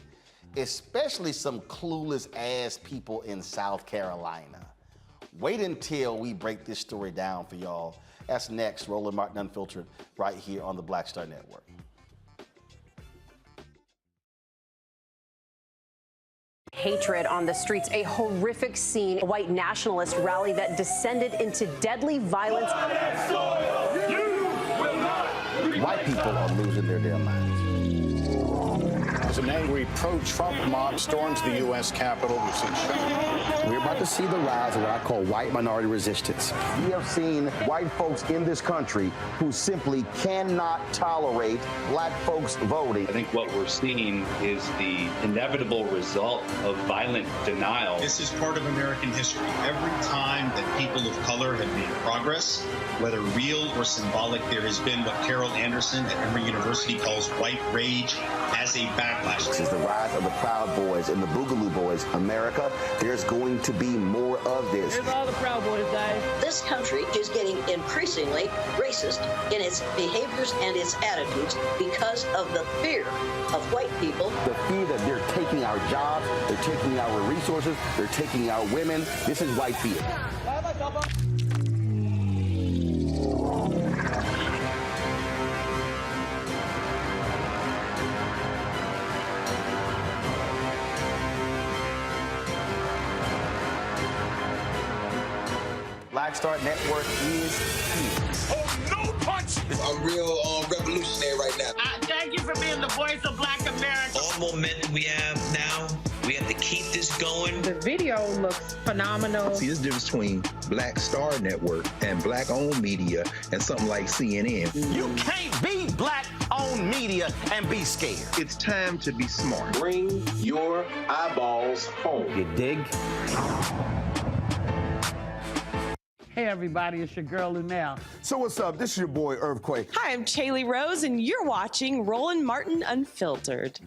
especially some clueless ass people in South Carolina. Wait until we break this story down for y'all. That's next, Roland Martin Unfiltered, right here on the Black Star Network. Hatred on the streets, a horrific scene, a white nationalist rally that descended into deadly violence. White people are losing their damn minds. As an angry pro-Trump mob storms the U.S. Capitol, we've seen shooting. We're about to see the rise of what I call white minority resistance. We have seen white folks in this country who simply cannot tolerate black folks voting. I think what we're seeing is the inevitable result of violent denial. This is part of American history. Every time that people of color have made progress, whether real or symbolic, there has been what Carol Anderson at Emory University calls white rage as a backlash. This is the rise of the Proud Boys and the Boogaloo Boys. America, there's going to be more of this. Here's all the Proud Boys, guys. This country is getting increasingly racist in its behaviors and its attitudes because of the fear of white people. The fear that they're taking our jobs, they're taking our resources, they're taking our women. This is white fear. Black Star Network is here. Oh, no punch! I'm real revolutionary right now. Thank you for being the voice of Black America. All momentum we have now, we have to keep this going. The video looks phenomenal. See, there's a difference between Black Star Network and black-owned media and something like CNN. You can't be black-owned media and be scared. It's time to be smart. Bring your eyeballs home. You dig? Hey, everybody, it's your girl, Lunel. So what's up? This is your boy, Earthquake. Hi, I'm Chaley Rose, and you're watching Roland Martin Unfiltered.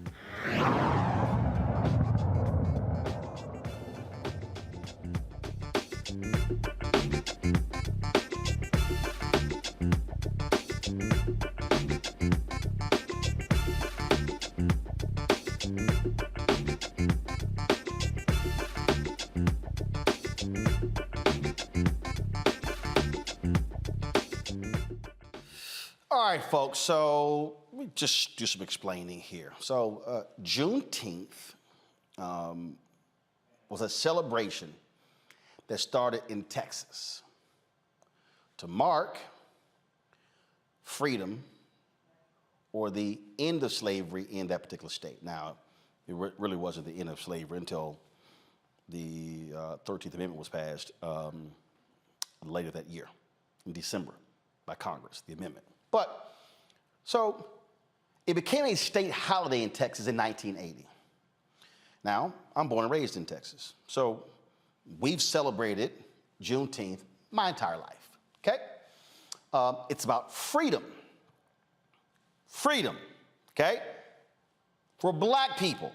All right, folks, so let me just do some explaining here. So Juneteenth was a celebration that started in Texas to mark freedom or the end of slavery in that particular state. Now, it really wasn't the end of slavery until the 13th Amendment was passed later that year, in December, by Congress, the amendment. But, so, it became a state holiday in Texas in 1980. Now, I'm born and raised in Texas, so we've celebrated Juneteenth my entire life, okay? It's about freedom. Freedom, okay? For black people,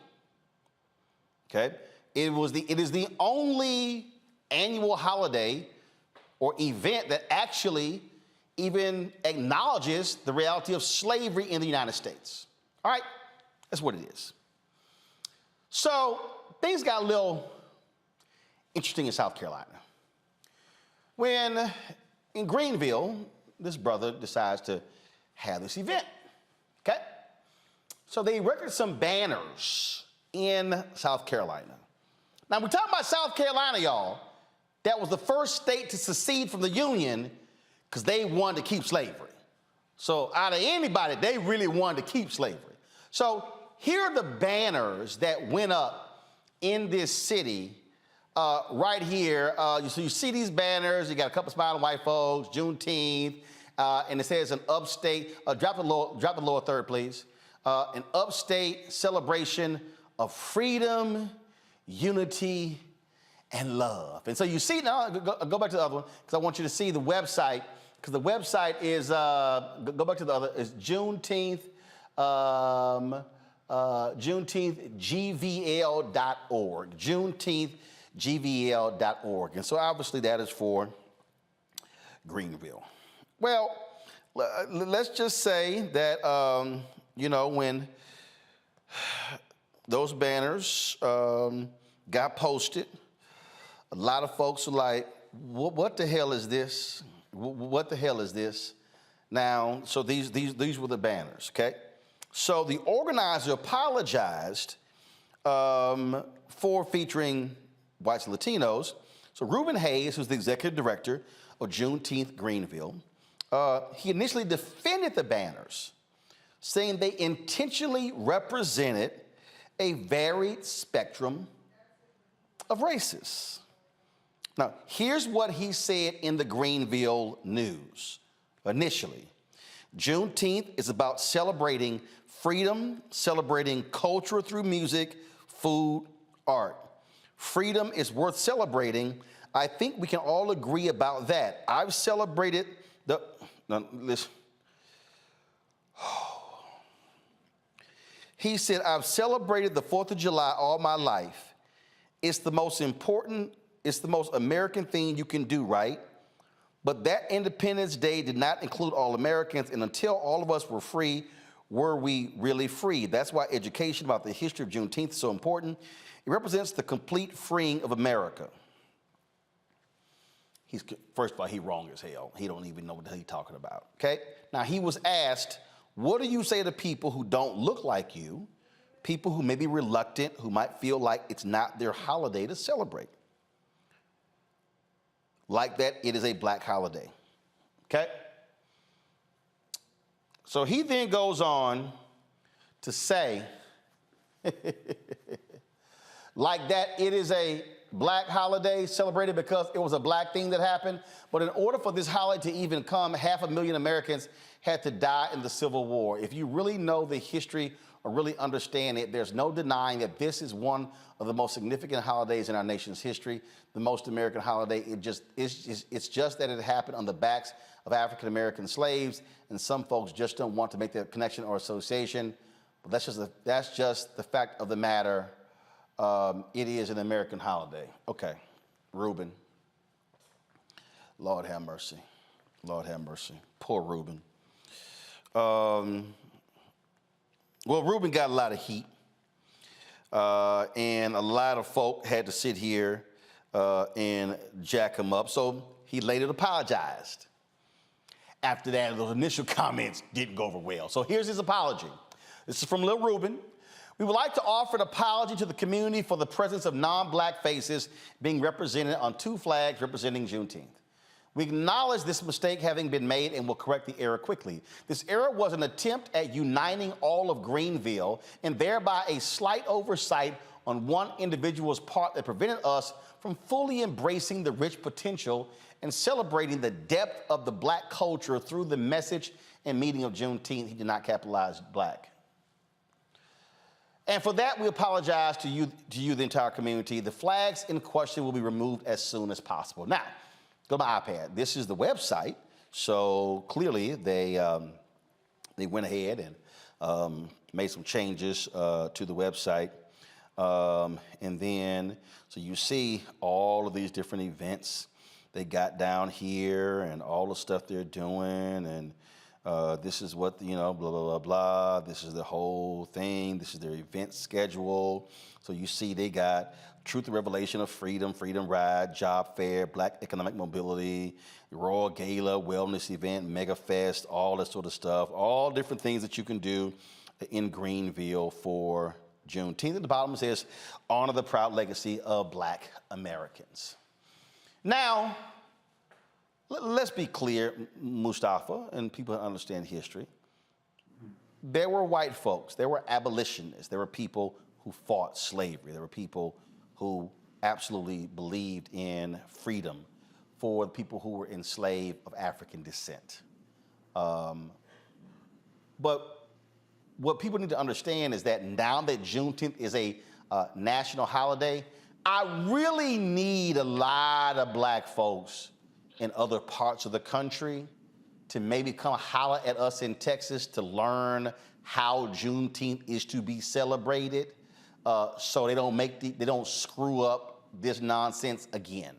okay? It is the only annual holiday or event that actually even acknowledges the reality of slavery in the United States. All right, that's what it is. So things got a little interesting in South Carolina. When in Greenville, this brother decides to have this event, okay? So they erected some banners in South Carolina. Now, we're talking about South Carolina, y'all. That was the first state to secede from the Union because they wanted to keep slavery. So out of anybody, they really wanted to keep slavery. So here are the banners that went up in this city right here. So you see these banners. You got a couple smiling white folks, Juneteenth, and it says an upstate, drop the lower third, please. An upstate celebration of freedom, unity, and love. And so you see now, go back to the other one, because I want you to see the website, because the website is, go back to the other, is Juneteenth, JuneteenthGVL.org, JuneteenthGVL.org. And so obviously that is for Greenville. Well, let's just say that, you know, when those banners got posted. A lot of folks are like, what the hell is this? What the hell is this? Now, so these were the banners, okay? So the organizer apologized for featuring whites and Latinos. So Reuben Hayes, who's the executive director of Juneteenth Greenville, he initially defended the banners, saying they intentionally represented a varied spectrum of races. Now, here's what he said in the Greenville News initially. Juneteenth is about celebrating freedom, celebrating culture through music, food, art. Freedom is worth celebrating. I think we can all agree about that. I've celebrated the, now listen. He said, I've celebrated the 4th of July all my life. It's the most important, it's the most American thing you can do, right? But that Independence Day did not include all Americans, and until all of us were free, were we really free? That's why education about the history of Juneteenth is so important. It represents the complete freeing of America. First of all, he's wrong as hell. He don't even know what the hell he's talking about, okay? Now, he was asked, what do you say to people who don't look like you, people who may be reluctant, who might feel like it's not their holiday to celebrate? Like that it is a black holiday, okay? So he then goes on to say, like that it is a black holiday celebrated because it was a black thing that happened. But in order for this holiday to even come, 500,000 Americans had to die in the Civil War. If you really know the history or really understand it, there's no denying that this is one of the most significant holidays in our nation's history, the most American holiday. It's just that it happened on the backs of African American slaves, and some folks just don't want to make that connection or association. But that's just the fact of the matter. It is an American holiday. Okay, Reuben. Lord have mercy. Lord have mercy. Poor Reuben. Well, Reuben got a lot of heat, and a lot of folk had to sit here and jack him up. So he later apologized. After that, those initial comments didn't go over well. So here's his apology. This is from Lil Reuben. We would like to offer an apology to the community for the presence of non-black faces being represented on 2 flags representing Juneteenth. We acknowledge this mistake having been made and will correct the error quickly. This error was an attempt at uniting all of Greenville and thereby a slight oversight on one individual's part that prevented us from fully embracing the rich potential and celebrating the depth of the black culture through the message and meaning of Juneteenth. He did not capitalize black. And for that, we apologize to you, the entire community. The flags in question will be removed as soon as possible. Now, go to my iPad. This is the website. So clearly they went ahead and made some changes to the website. And then, so you see all of these different events they got down here and all the stuff they're doing. And this is what, blah, blah, blah, blah. This is the whole thing. This is their event schedule. So you see they got Truth and Revelation of Freedom, Freedom Ride, Job Fair, Black Economic Mobility, Royal Gala, Wellness Event, Mega Fest, all that sort of stuff. All different things that you can do in Greenville for Juneteenth. At the bottom it says, honor the proud legacy of Black Americans. Now, let's be clear, Mustafa, and people who understand history. There were white folks, there were abolitionists, there were people who fought slavery, there were people who absolutely believed in freedom for the people who were enslaved of African descent. But what people need to understand is that now that Juneteenth is a national holiday, I really need a lot of black folks in other parts of the country to maybe come holler at us in Texas to learn how Juneteenth is to be celebrated, so they don't screw up this nonsense again.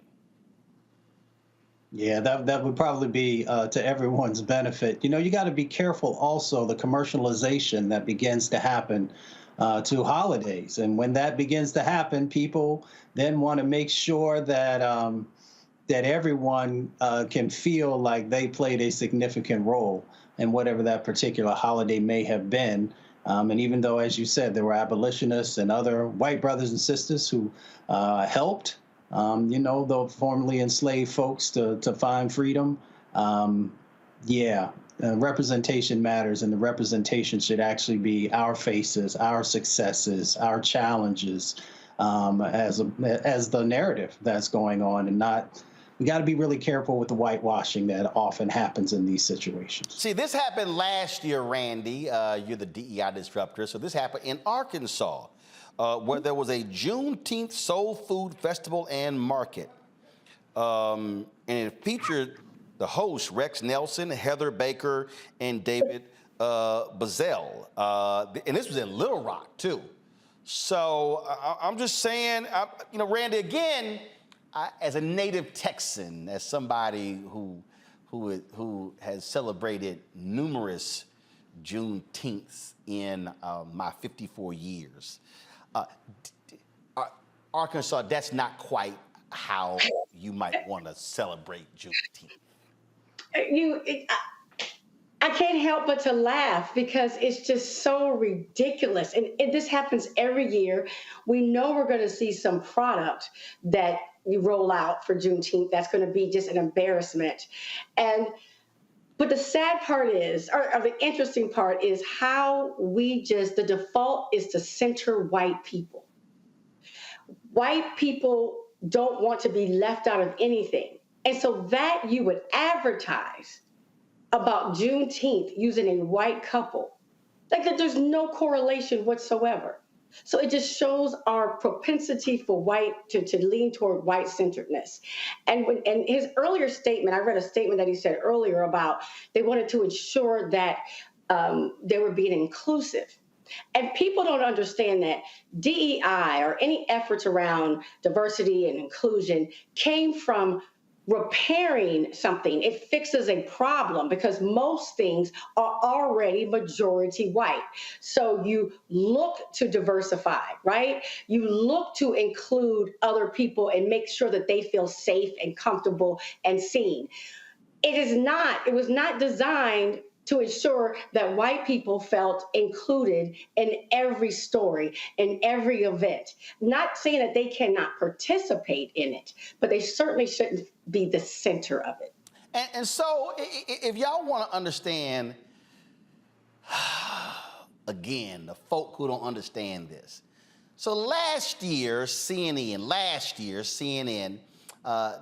Yeah, that would probably be to everyone's benefit. You got to be careful also the commercialization that begins to happen to holidays. And when that begins to happen, people then want to make sure that that everyone can feel like they played a significant role in whatever that particular holiday may have been. And even though, as you said, there were abolitionists and other white brothers and sisters who helped, the formerly enslaved folks to find freedom, representation matters, and the representation should actually be our faces, our successes, our challenges, as the narrative that's going on, and not. We got to be really careful with the whitewashing that often happens in these situations. See, this happened last year, Randy. You're the DEI disruptor. So this happened in Arkansas, where there was a Juneteenth soul food festival and market. And it featured the hosts, Rex Nelson, Heather Baker, and David Bazell. And this was in Little Rock, too. So I'm just saying, Randy, again, as a native Texan, as somebody who has celebrated numerous Juneteenths in my 54 years, Arkansas, that's not quite how you might want to celebrate Juneteenth. I can't help but to laugh because it's just so ridiculous. And this happens every year. We know we're going to see some product that you roll out for Juneteenth that's going to be just an embarrassment. But the sad part is, or the interesting part is how the default is to center white people. White people don't want to be left out of anything. And so that you would advertise about Juneteenth using a white couple, like that there's no correlation whatsoever. So it just shows our propensity for white to lean toward white-centeredness. And his earlier statement, I read a statement that he said earlier about they wanted to ensure that they were being inclusive. And people don't understand that DEI or any efforts around diversity and inclusion came from repairing something. It fixes a problem because most things are already majority white. So you look to diversify, right? You look to include other people and make sure that they feel safe and comfortable and seen. It was not designed to ensure that white people felt included in every story, in every event. Not saying that they cannot participate in it, but they certainly shouldn't be the center of it. And so if y'all want to understand, again, the folk who don't understand this. So last year, CNN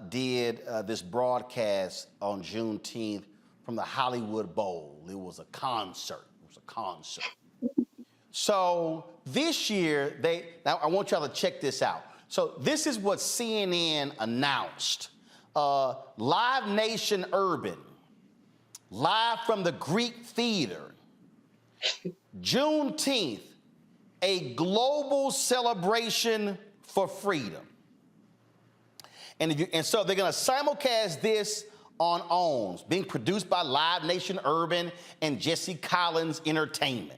did this broadcast on Juneteenth from the Hollywood Bowl. It was a concert. So this year, now I want y'all to check this out. So this is what CNN announced. Live Nation Urban, live from the Greek Theater, Juneteenth, a global celebration for freedom. And so they're gonna simulcast this on OWNs, being produced by Live Nation Urban and Jesse Collins Entertainment.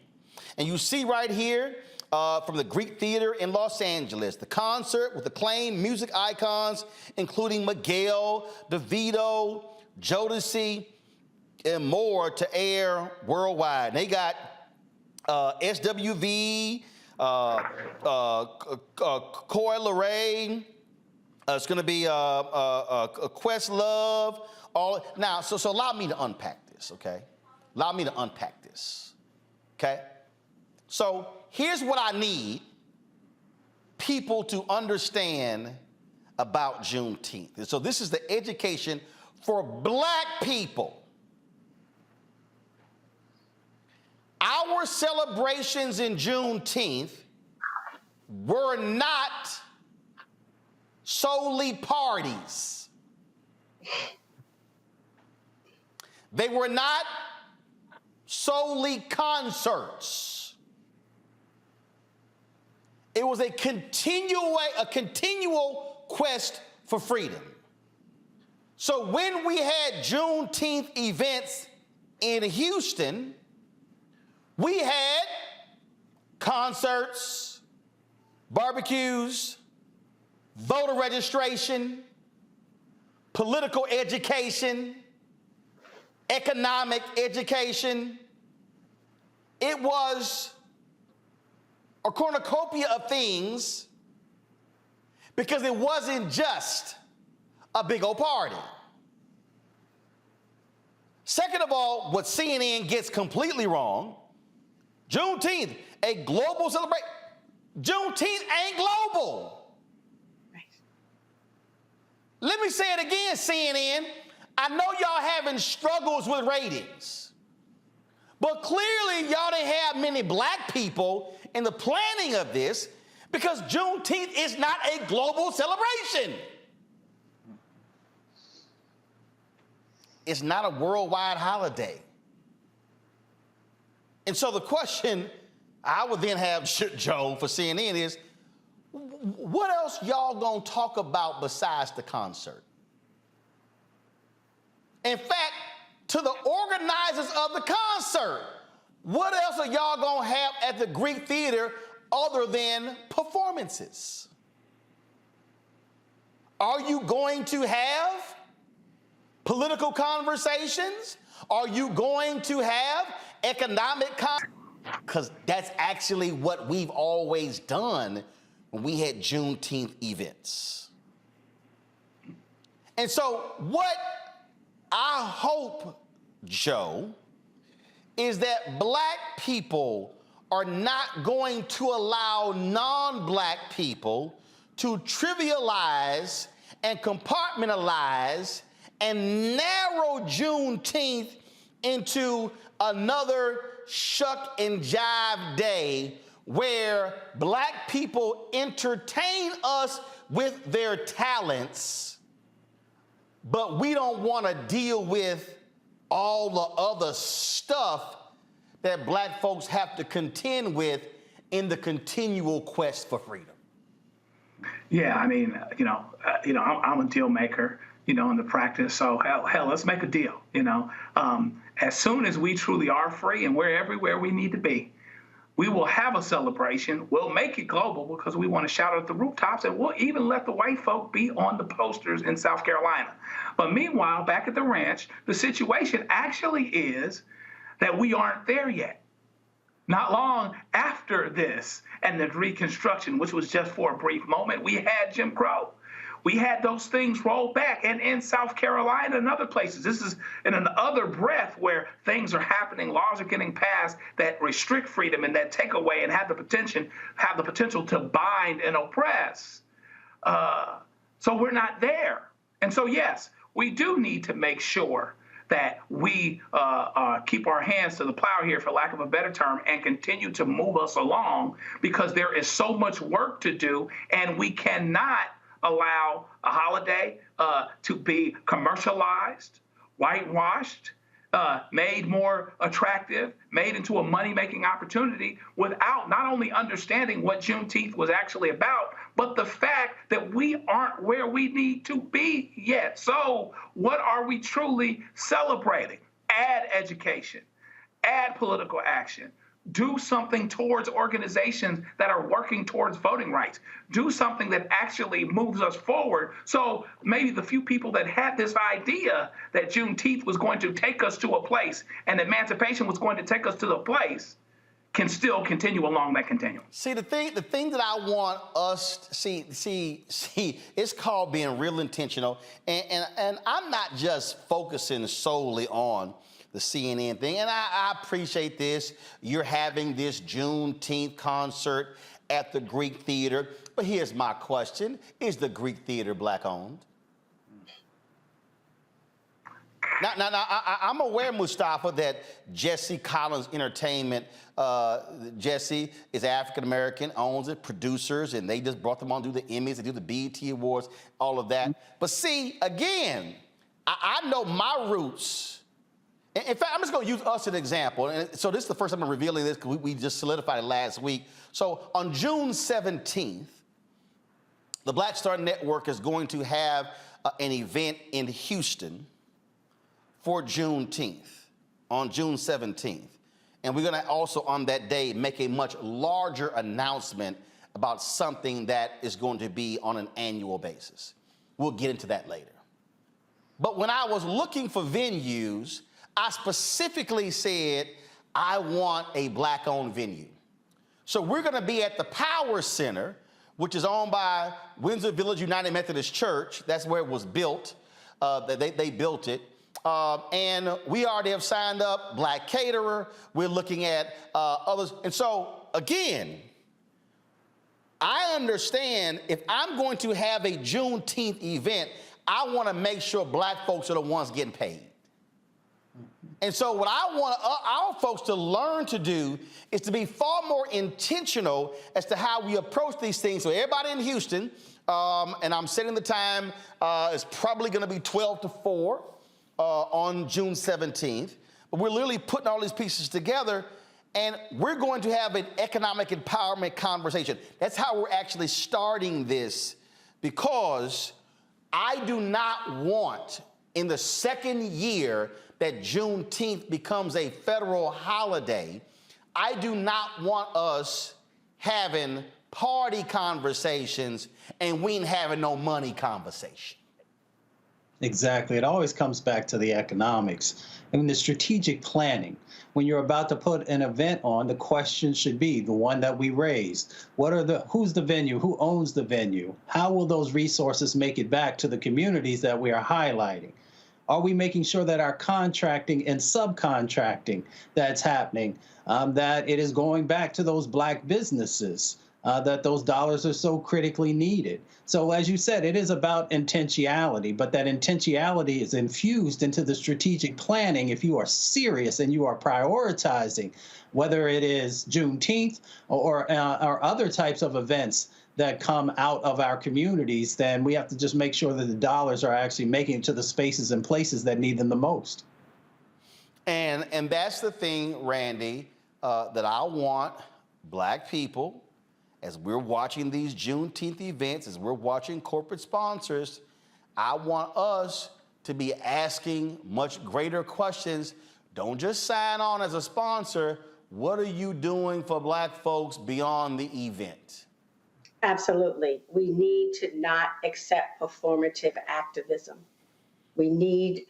And you see right here from the Greek Theater in Los Angeles, the concert with acclaimed music icons, including Miguel, DeVito, Jodeci, and more to air worldwide. And they got SWV, Coy Leray, it's gonna be Questlove, now, so allow me to unpack this, okay? Okay? So here's what I need people to understand about Juneteenth. So this is the education for black people. Our celebrations in Juneteenth were not solely parties. They were not solely concerts. It was a continual quest for freedom. So when we had Juneteenth events in Houston, we had concerts, barbecues, voter registration, political education, economic education. It was a cornucopia of things because it wasn't just a big old party. Second of all, what CNN gets completely wrong, Juneteenth, a global celebration. Juneteenth ain't global. Right. Let me say it again, CNN. I know y'all having struggles with ratings, but clearly y'all didn't have many black people in the planning of this because Juneteenth is not a global celebration. It's not a worldwide holiday. And so the question I would then have, Joe, for CNN is, what else y'all gonna talk about besides the concert? In fact, to the organizers of the concert, what else are y'all gonna have at the Greek Theater other than performances? Are you going to have political conversations? Are you going to have economic because that's actually what we've always done when we had Juneteenth events. And so what I hope, Joe, is that black people are not going to allow non-black people to trivialize and compartmentalize and narrow Juneteenth into another shuck and jive day where black people entertain us with their talents, but we don't want to deal with all the other stuff that black folks have to contend with in the continual quest for freedom. Yeah, I mean, I'm a deal maker, in the practice. So hell, let's make a deal. As soon as we truly are free and we're everywhere we need to be, we will have a celebration. We'll make it global because we want to shout at the rooftops, and we'll even let the white folk be on the posters in South Carolina. But meanwhile, back at the ranch, the situation actually is that we aren't there yet. Not long after this and the Reconstruction, which was just for a brief moment, we had Jim Crow. We had those things rolled back, and in South Carolina and other places. This is in another breath where things are happening, laws are getting passed that restrict freedom and that take away and have the potential to bind and oppress. So we're not there. And so, yes, we do need to make sure that we keep our hands to the plow here, for lack of a better term, and continue to move us along, because there is so much work to do, and we cannot allow a holiday to be commercialized, whitewashed, made more attractive, made into a money-making opportunity without not only understanding what Juneteenth was actually about, but the fact that we aren't where we need to be yet. So what are we truly celebrating? Add education, add political action, do something towards organizations that are working towards voting rights. Do something that actually moves us forward. So maybe the few people that had this idea that Juneteenth was going to take us to a place and emancipation was going to take us to the place can still continue along that continuum. See, the thing that I want us to see, it's called being real intentional. And I'm not just focusing solely on the CNN thing, and I appreciate this. You're having this Juneteenth concert at the Greek Theater, but here's my question. Is the Greek Theater black-owned? Now, I'm aware, Mustafa, that Jesse Collins Entertainment, Jesse is African-American, owns it, producers, and they just brought them on to do the Emmys, they do the BET Awards, all of that. But see, again, I know my roots. In fact, I'm just going to use us as an example. And so this is the first time I'm revealing this because we just solidified it last week. So on June 17th, the Black Star Network is going to have an event in Houston for Juneteenth on June 17th. And we're going to also on that day make a much larger announcement about something that is going to be on an annual basis. We'll get into that later. But when I was looking for venues, I specifically said, I want a black-owned venue. So we're going to be at the Power Center, which is owned by Windsor Village United Methodist Church. That's where it was built. They built it. And we already have signed up black caterer. We're looking at others. And so, again, I understand if I'm going to have a Juneteenth event, I want to make sure black folks are the ones getting paid. And so what I want our folks to learn to do is to be far more intentional as to how we approach these things. So everybody in Houston, and I'm setting the time, it's probably going to be 12 to 4 on June 17th. But we're literally putting all these pieces together, and we're going to have an economic empowerment conversation. That's how we're actually starting this, because I do not want in the second year that Juneteenth becomes a federal holiday, I do not want us having party conversations and we ain't having no money conversation. Exactly. It always comes back to the economics and the strategic planning. When you're about to put an event on, the question should be the one that we raised. Who's the venue? Who owns the venue? How will those resources make it back to the communities that we are highlighting? Are we making sure that our contracting and subcontracting that's happening, that it is going back to those black businesses, that those dollars are so critically needed? So as you said, it is about intentionality, but that intentionality is infused into the strategic planning if you are serious and you are prioritizing, whether it is Juneteenth or other types of events that come out of our communities. Then we have to just make sure that the dollars are actually making it to the spaces and places that need them the most. And that's the thing, Randy, that I want black people, as we're watching these Juneteenth events, as we're watching corporate sponsors, I want us to be asking much greater questions. Don't just sign on as a sponsor. What are you doing for black folks beyond the event? Absolutely. We need to not accept performative activism. We need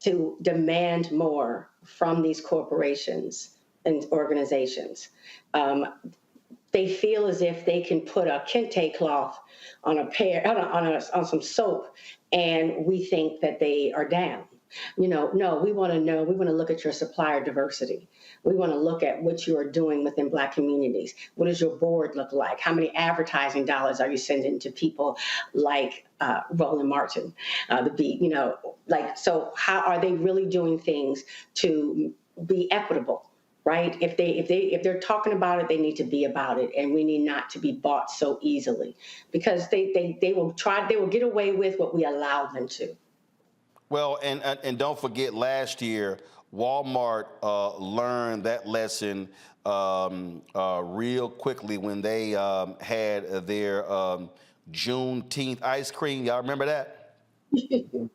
to demand more from these corporations and organizations. They feel as if they can put a kente cloth on on some soap, and we think that they are down. No, we want to know. We want to look at your supplier diversity. We want to look at what you are doing within black communities. What does your board look like? How many advertising dollars are you sending to people like Roland Martin? So how are they really doing things to be equitable? Right? If they're talking about it, they need to be about it, and we need not to be bought so easily, because they will get away with what we allow them to. Well, and don't forget, last year Walmart learned that lesson real quickly when they had their Juneteenth ice cream. Y'all remember that?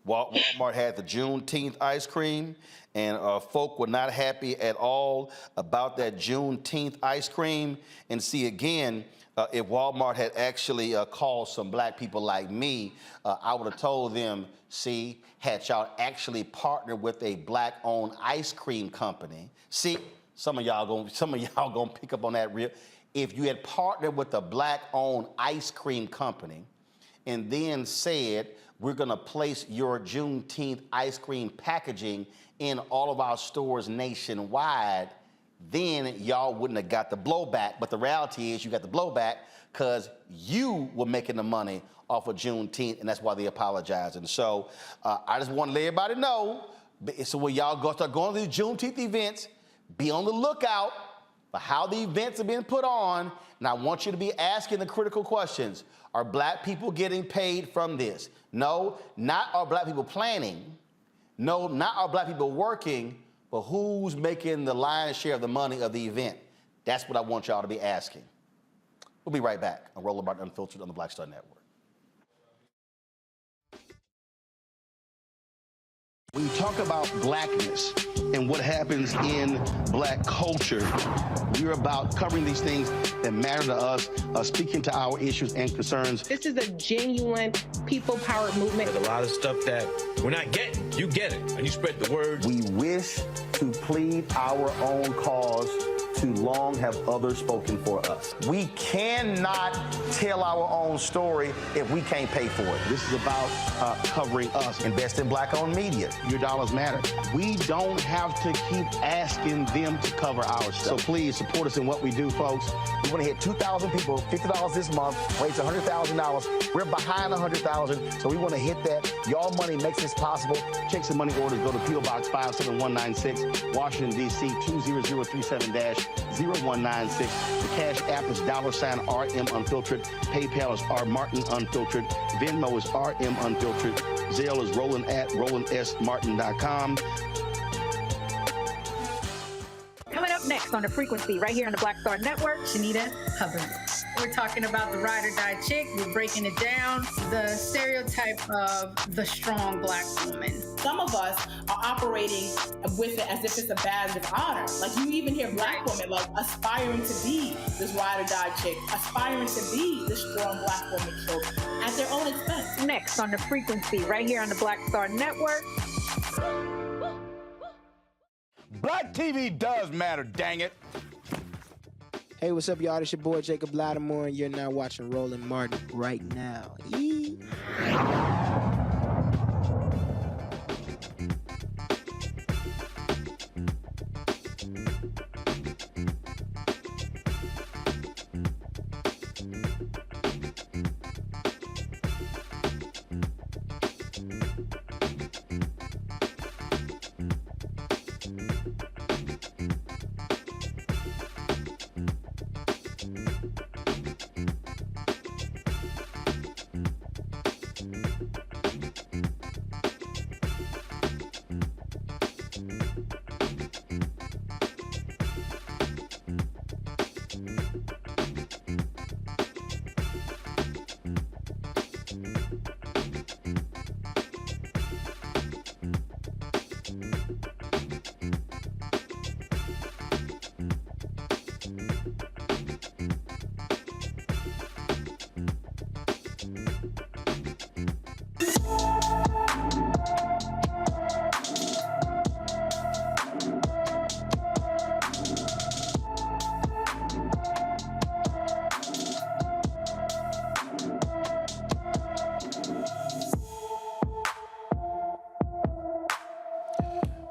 Walmart had the Juneteenth ice cream, and folk were not happy at all about that Juneteenth ice cream. And see, again, if Walmart had actually called some black people like me, I would have told them, see, had y'all actually partnered with a black-owned ice cream company. See, some of y'all gonna pick up on that real. If you had partnered with a black-owned ice cream company and then said, we're gonna place your Juneteenth ice cream packaging in all of our stores nationwide, then y'all wouldn't have got the blowback. But the reality is you got the blowback because you were making the money off of Juneteenth, and that's why they apologized. And so I just want to let everybody know, so when y'all start going to these Juneteenth events, be on the lookout for how the events are being put on, and I want you to be asking the critical questions. Are black people getting paid from this? No, not are black people planning. No, not are black people working, but who's making the lion's share of the money of the event? That's what I want y'all to be asking. We'll be right back on Roland Martin Unfiltered on the Black Star Network. When you talk about blackness and what happens in black culture, we're about covering these things that matter to us, speaking to our issues and concerns. This is a genuine people-powered movement. There's a lot of stuff that we're not getting. You get it, and you spread the word. We wish to plead our own cause. Too long have others spoken for us. We cannot tell our own story if we can't pay for it. This is about covering us. Invest in black-owned media. Your dollars matter. We don't have to keep asking them to cover our stuff. So please support us in what we do, folks. We want to hit 2,000 people, $50 this month, raise $100,000. We're behind $100,000, so we want to hit that. Y'all money makes this possible. Checks and money orders go to P.O. Box 57196, Washington, D.C. 20037-0196. The Cash App is $RM Unfiltered. PayPal is R Martin Unfiltered. Venmo is RM Unfiltered. Zelle is Roland at RolandSMartin.com. Coming up next on The Frequency, right here on the Black Star Network, Shanita Hubbard. We're talking about the ride or die chick. We're breaking it down. The stereotype of the strong black woman. Some of us are operating with it as if it's a badge of honor. Like you even hear black women like aspiring to be this ride or die chick, aspiring to be this strong black woman trope at their own expense. Next on The Frequency, right here on the Black Star Network. Black TV does matter, dang it. Hey, what's up, y'all? It's your boy Jacob Lattimore, and you're now watching Roland Martin right now. Yee.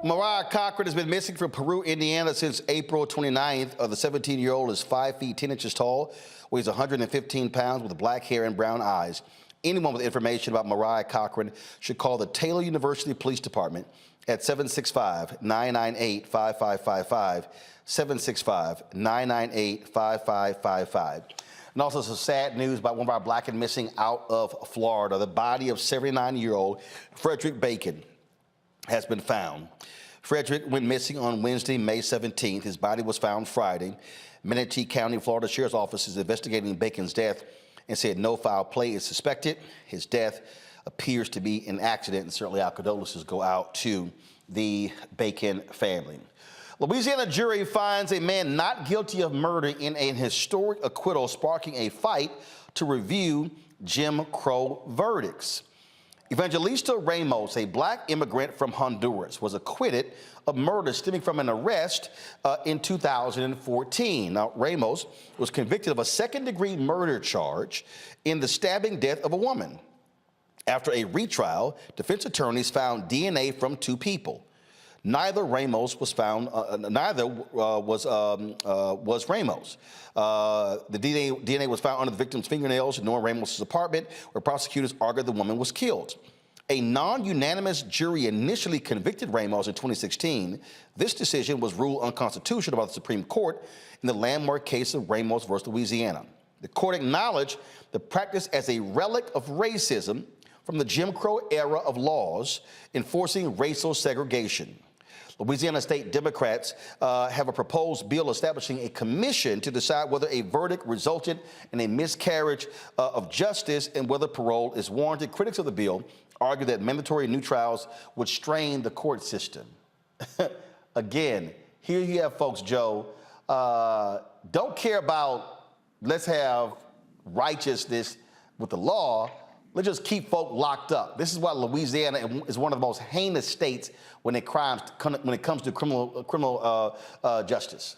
Mariah Cochran has been missing from Peru, Indiana since April 29th. The 17-year-old is 5 feet 10 inches tall, weighs 115 pounds with black hair and brown eyes. Anyone with information about Mariah Cochran should call the Taylor University Police Department at 765-998-5555, 765-998-5555. And also some sad news about one of our black and missing out of Florida. The body of 79-year-old Frederick Bacon has been found. Frederick went missing on Wednesday, May 17th. His body was found Friday. Manatee County, Florida Sheriff's Office is investigating Bacon's death and said no foul play is suspected. His death appears to be an accident, and certainly our condolences go out to the Bacon family. Louisiana jury finds a man not guilty of murder in a historic acquittal, sparking a fight to review Jim Crow verdicts. Evangelista Ramos, a black immigrant from Honduras, was acquitted of murder stemming from an arrest in 2014. Now, Ramos was convicted of a second-degree murder charge in the stabbing death of a woman. After a retrial, defense attorneys found DNA from two people. Neither Ramos was found. Was Ramos. The DNA was found under the victim's fingernails in Nora Ramos' apartment, where prosecutors argued the woman was killed. A non-unanimous jury initially convicted Ramos in 2016. This decision was ruled unconstitutional by the Supreme Court in the landmark case of Ramos versus Louisiana. The court acknowledged the practice as a relic of racism from the Jim Crow era of laws enforcing racial segregation. Louisiana state Democrats have a proposed bill establishing a commission to decide whether a verdict resulted in a miscarriage of justice and whether parole is warranted. Critics of the bill argued that mandatory new trials would strain the court system. Again, here you have folks, Joe, don't care about let's have righteousness with the law. Let's just keep folk locked up. This is why Louisiana is one of the most heinous states when it comes to criminal justice.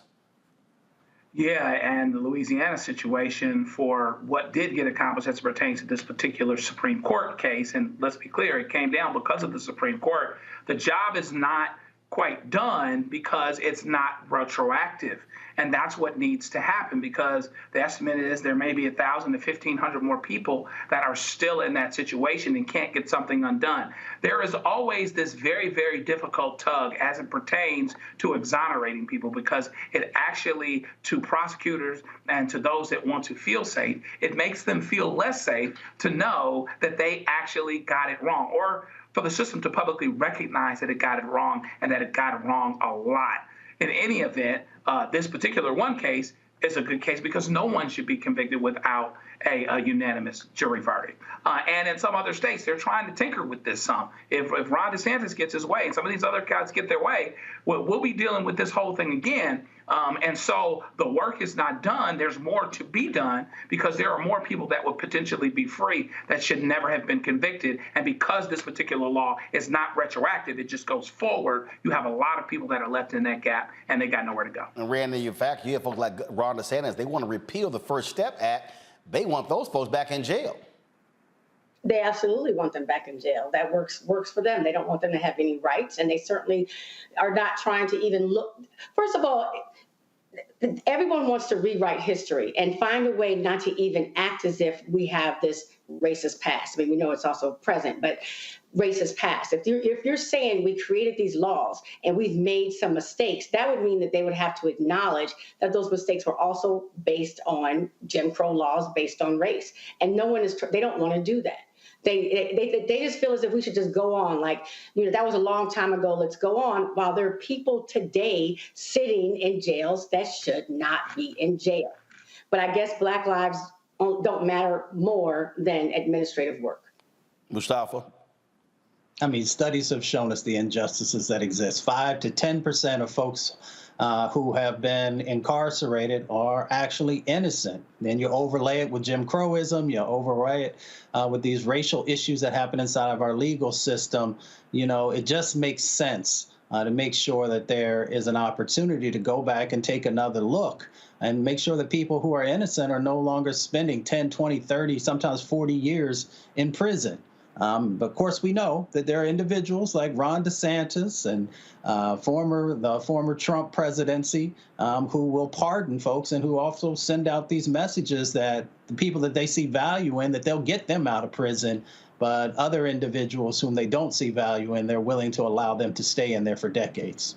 Yeah, and the Louisiana situation for what did get accomplished as it pertains to this particular Supreme Court case, and let's be clear, it came down because of the Supreme Court. The job is not quite done because it's not retroactive. And that's what needs to happen, because the estimate is there may be 1,000 to 1,500 more people that are still in that situation and can't get something undone. There is always this very, very difficult tug as it pertains to exonerating people, because it actually, to prosecutors and to those that want to feel safe, it makes them feel less safe to know that they actually got it wrong, or for the system to publicly recognize that it got it wrong and that it got it wrong a lot. In any event, this particular one case is a good case because no one should be convicted without a unanimous jury verdict. And in some other states, they're trying to tinker with this some. If Ron DeSantis gets his way and some of these other guys get their way, we'll be dealing with this whole thing again. And so the work is not done. There's more to be done because there are more people that would potentially be free that should never have been convicted. And because this particular law is not retroactive, it just goes forward. You have a lot of people that are left in that gap and they got nowhere to go. And Randy, in fact, you have folks like Ron DeSantis, they want to repeal the First Step Act. They want those folks back in jail. They absolutely want them back in jail. That works for them. They don't want them to have any rights, and they certainly are not trying to even look. First of all, everyone wants to rewrite history and find a way not to even act as if we have this racist past. I mean, we know it's also present, but racist past. If you're saying we created these laws and we've made some mistakes, that would mean that they would have to acknowledge that those mistakes were also based on Jim Crow laws, based on race. And no one they don't want to do that. They just feel as if we should just go on like, that was a long time ago, let's go on, while there are people today sitting in jails that should not be in jail. But I guess Black lives don't matter more than administrative work. Mustafa? I mean, studies have shown us the injustices that exist. 5 to 10% of folks who have been incarcerated are actually innocent. Then you overlay it with Jim Crowism, you overlay it with these racial issues that happen inside of our legal system. It just makes sense to make sure that there is an opportunity to go back and take another look and make sure that people who are innocent are no longer spending 10, 20, 30, sometimes 40 years in prison. But of course, we know that there are individuals like Ron DeSantis and the former Trump presidency who will pardon folks and who also send out these messages that the people that they see value in, that they'll get them out of prison. But other individuals whom they don't see value in, they're willing to allow them to stay in there for decades.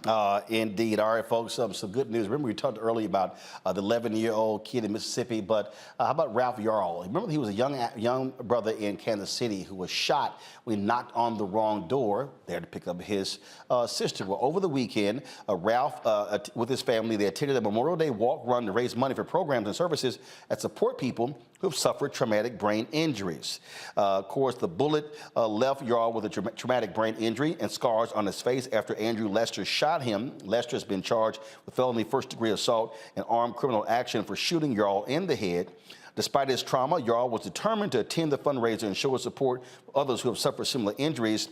Indeed. All right, folks, some good news. Remember, we talked earlier about the 11-year-old kid in Mississippi, but how about Ralph Yarl? Remember, he was a young brother in Kansas City who was shot when he knocked on the wrong door there to pick up his sister. Well, over the weekend, Ralph, with his family, they attended a Memorial Day walk run to raise money for programs and services that support people who have suffered traumatic brain injuries. Of course, the bullet left Yarl with a traumatic brain injury and scars on his face after Andrew Lester shot him. Lester has been charged with felony first-degree assault and armed criminal action for shooting Yarl in the head. Despite his trauma, Yarl was determined to attend the fundraiser and show his support for others who have suffered similar injuries.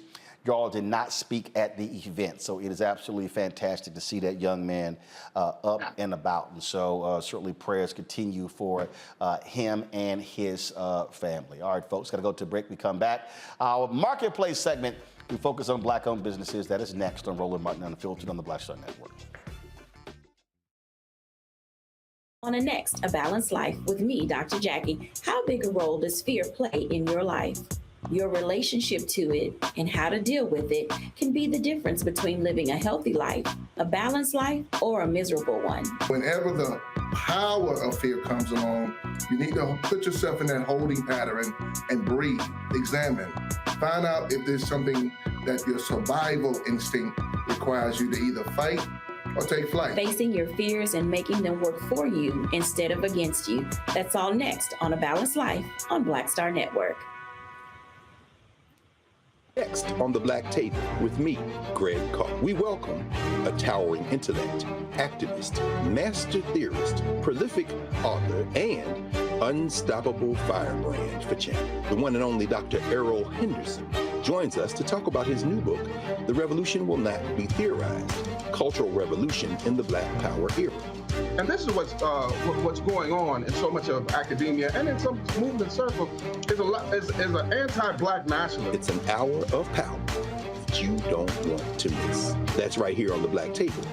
Yarl did not speak at the event, so it is absolutely fantastic to see that young man up and about. And so certainly prayers continue for him and his family. All right, folks, got to go to a break. We come back. Our marketplace segment, we focus on Black-owned businesses. That is next on Roland Martin Unfiltered on the Black Star Network. On a next, A Balanced Life with me, Dr. Jackie. How big a role does fear play in your life? Your relationship to it and how to deal with it can be the difference between living a healthy life, a balanced life, or a miserable one. Whenever the power of fear comes along, you need to put yourself in that holding pattern and breathe, examine, find out if there's something that your survival instinct requires you to either fight or take flight. Facing your fears and making them work for you instead of against you. That's all next on A Balanced Life on Black Star Network. Next on the Black Table with me, Greg Carr. We welcome a towering intellect, activist, master theorist, prolific author, and unstoppable firebrand for change. The one and only Dr. Errol Henderson joins us to talk about his new book, The Revolution Will Not Be Theorized, Cultural Revolution in the Black Power Era. And this is what's going on in so much of academia and in some movement circles is an anti-Black nationalism. It's an hour of power that you don't want to miss. That's right here on the Black Table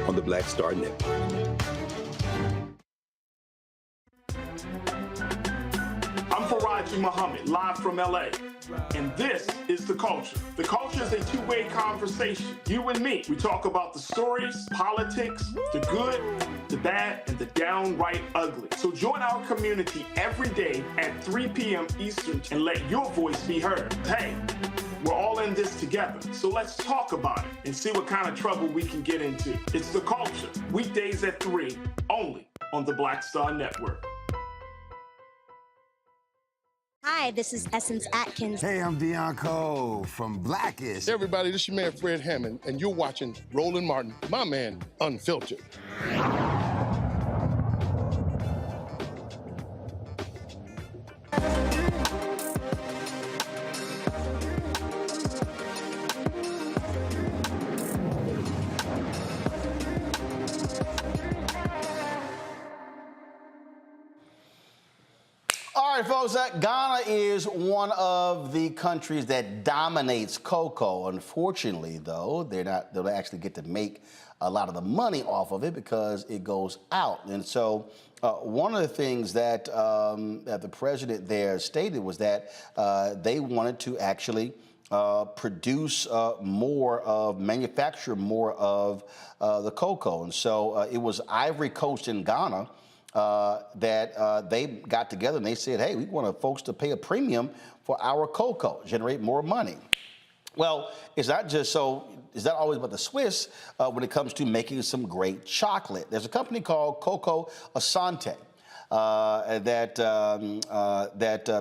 on the Black Star Network. I'm Faraji Muhammad, live from LA. And this is The Culture. The Culture is a two-way conversation. You and me. We talk about the stories, politics, the good, the bad, and the downright ugly. So join our community every day at 3 p.m. Eastern and let your voice be heard. Hey, we're all in this together. So let's talk about it and see what kind of trouble we can get into. It's The Culture, weekdays at 3, only on the Black Star Network. Hi, this is Essence Atkins. Hey, I'm Deion Cole from Blackish. Hey, everybody, this is your man Fred Hammond, and you're watching Roland Martin, my man, Unfiltered. All right, folks, Ghana is one of the countries that dominates cocoa. Unfortunately, though, they don't actually get to make a lot of the money off of it because it goes out. And so one of the things that, that the president there stated was that they wanted to actually produce manufacture more of the cocoa. And so it was Ivory Coast in Ghana that they got together and they said, hey, we want folks to pay a premium for our cocoa, generate more money. Well, it's not just so, it's not always about the Swiss when it comes to making some great chocolate. There's a company called Cocoa Asante that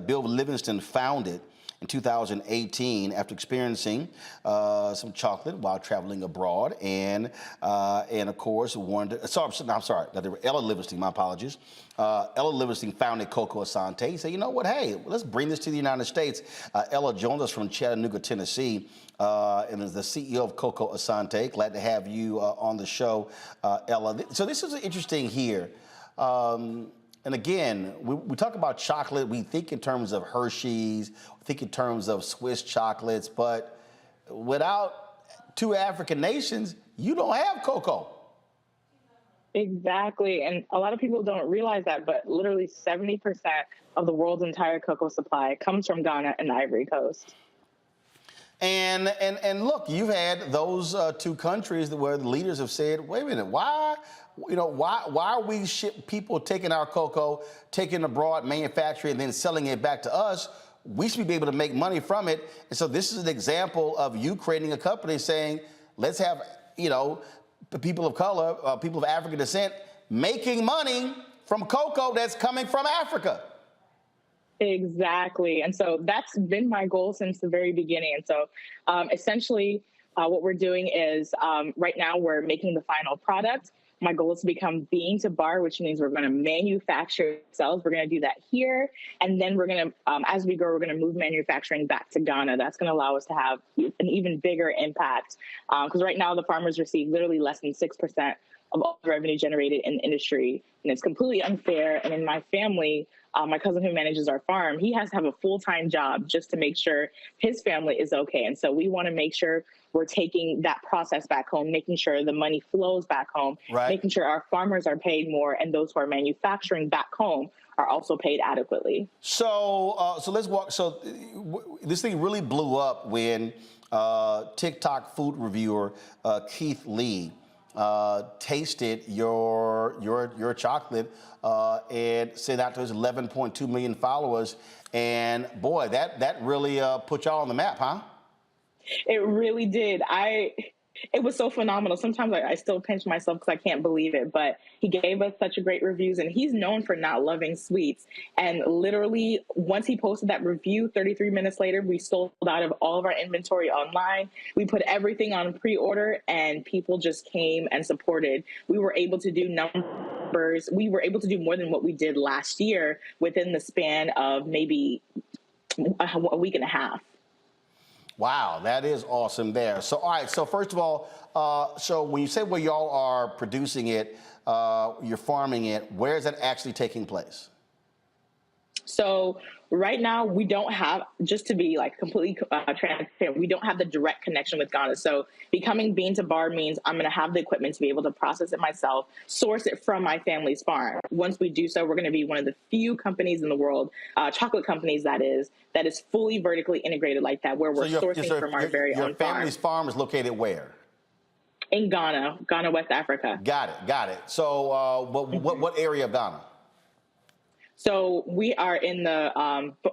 Bill Livingston founded in 2018 after experiencing some chocolate while traveling abroad, and of course wanted to, Ella Livingston, my apologies. Ella Livingston founded Cocoa Asante. He said, you know what, hey, let's bring this to the United States. Ella joins us from Chattanooga, Tennessee, and is the CEO of Cocoa Asante. Glad to have you on the show, Ella. So this is interesting here. And again, we talk about chocolate, we think in terms of Hershey's, we think in terms of Swiss chocolates, but without two African nations, you don't have cocoa. Exactly. And a lot of people don't realize that, but literally 70% of the world's entire cocoa supply comes from Ghana and the Ivory Coast. And look, you've had those two countries where the leaders have said, wait a minute, why are we people taking our cocoa, taking abroad, manufacturing, and then selling it back to us? We should be able to make money from it. And so this is an example of you creating a company saying, let's have, the people of color, people of African descent, making money from cocoa that's coming from Africa. Exactly. And so that's been my goal since the very beginning. And so essentially what we're doing is right now we're making the final product. My goal is to become bean to bar, which means we're going to manufacture cells. We're going to do that here. And then we're going to, as we grow, we're going to move manufacturing back to Ghana. That's going to allow us to have an even bigger impact. Because right now the farmers receive literally less than 6% of all the revenue generated in the industry. And it's completely unfair. And in my family, my cousin who manages our farm, he has to have a full-time job just to make sure his family is okay. And so we want to make sure we're taking that process back home, making sure the money flows back home, making sure our farmers are paid more, and those who are manufacturing back home are also paid adequately. So, let's walk. So this thing really blew up when TikTok food reviewer Keith Lee tasted your chocolate and sent out to his 11.2 million followers. And boy, that really put y'all on the map, huh? It really did. It was so phenomenal. Sometimes I still pinch myself because I can't believe it. But he gave us such a great reviews, and he's known for not loving sweets. And literally, once he posted that review, 33 minutes later, we sold out of all of our inventory online. We put everything on pre-order, and people just came and supported. We were able to do numbers. We were able to do more than what we did last year within the span of maybe a week and a half. Wow, that is awesome there. So, all right, so first of all, so when you say where y'all are producing it, you're farming it, where is that actually taking place? So right now we don't have, just to be like completely transparent, we don't have the direct connection with Ghana. So becoming bean to bar means I'm going to have the equipment to be able to process it myself, source it from my family's farm. Once we do so, we're going to be one of the few companies in the world, chocolate companies that is fully vertically integrated like that, where we're sourcing from our very own farm. Your family's farm is located where? In Ghana, West Africa. Got it. So what area of Ghana? So we are in the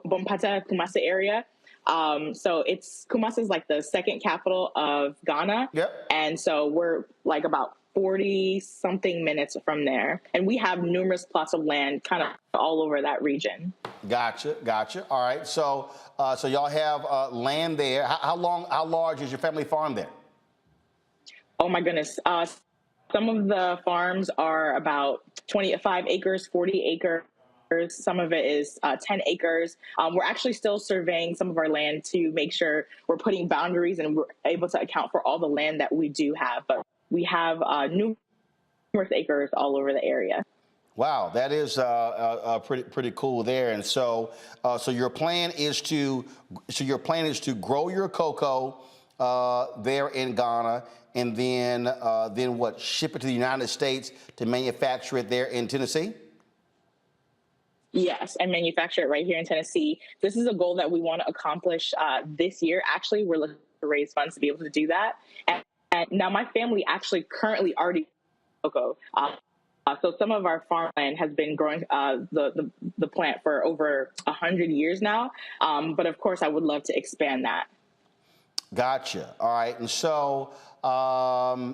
Bompata, Kumasi area. So Kumasi is like the second capital of Ghana. Yep. And so we're like about 40-something minutes from there. And we have numerous plots of land kind of all over that region. Gotcha. All right. So y'all have land there. How large is your family farm there? Oh, my goodness. Some of the farms are about 25 acres, 40 acres. Some of it is 10 acres. We're actually still surveying some of our land to make sure we're putting boundaries and we're able to account for all the land that we do have. But we have numerous acres all over the area. Wow, that is pretty cool there. And so your plan is to grow your cocoa there in Ghana, and then what? Ship it to the United States to manufacture it there in Tennessee? Yes, and manufacture it right here in Tennessee. This is a goal that we want to accomplish this year. Actually, we're looking to raise funds to be able to do that. And now my family actually currently already cocoa. So some of our farmland has been growing the plant for over 100 years now. But of course, I would love to expand that. Gotcha. All right. And so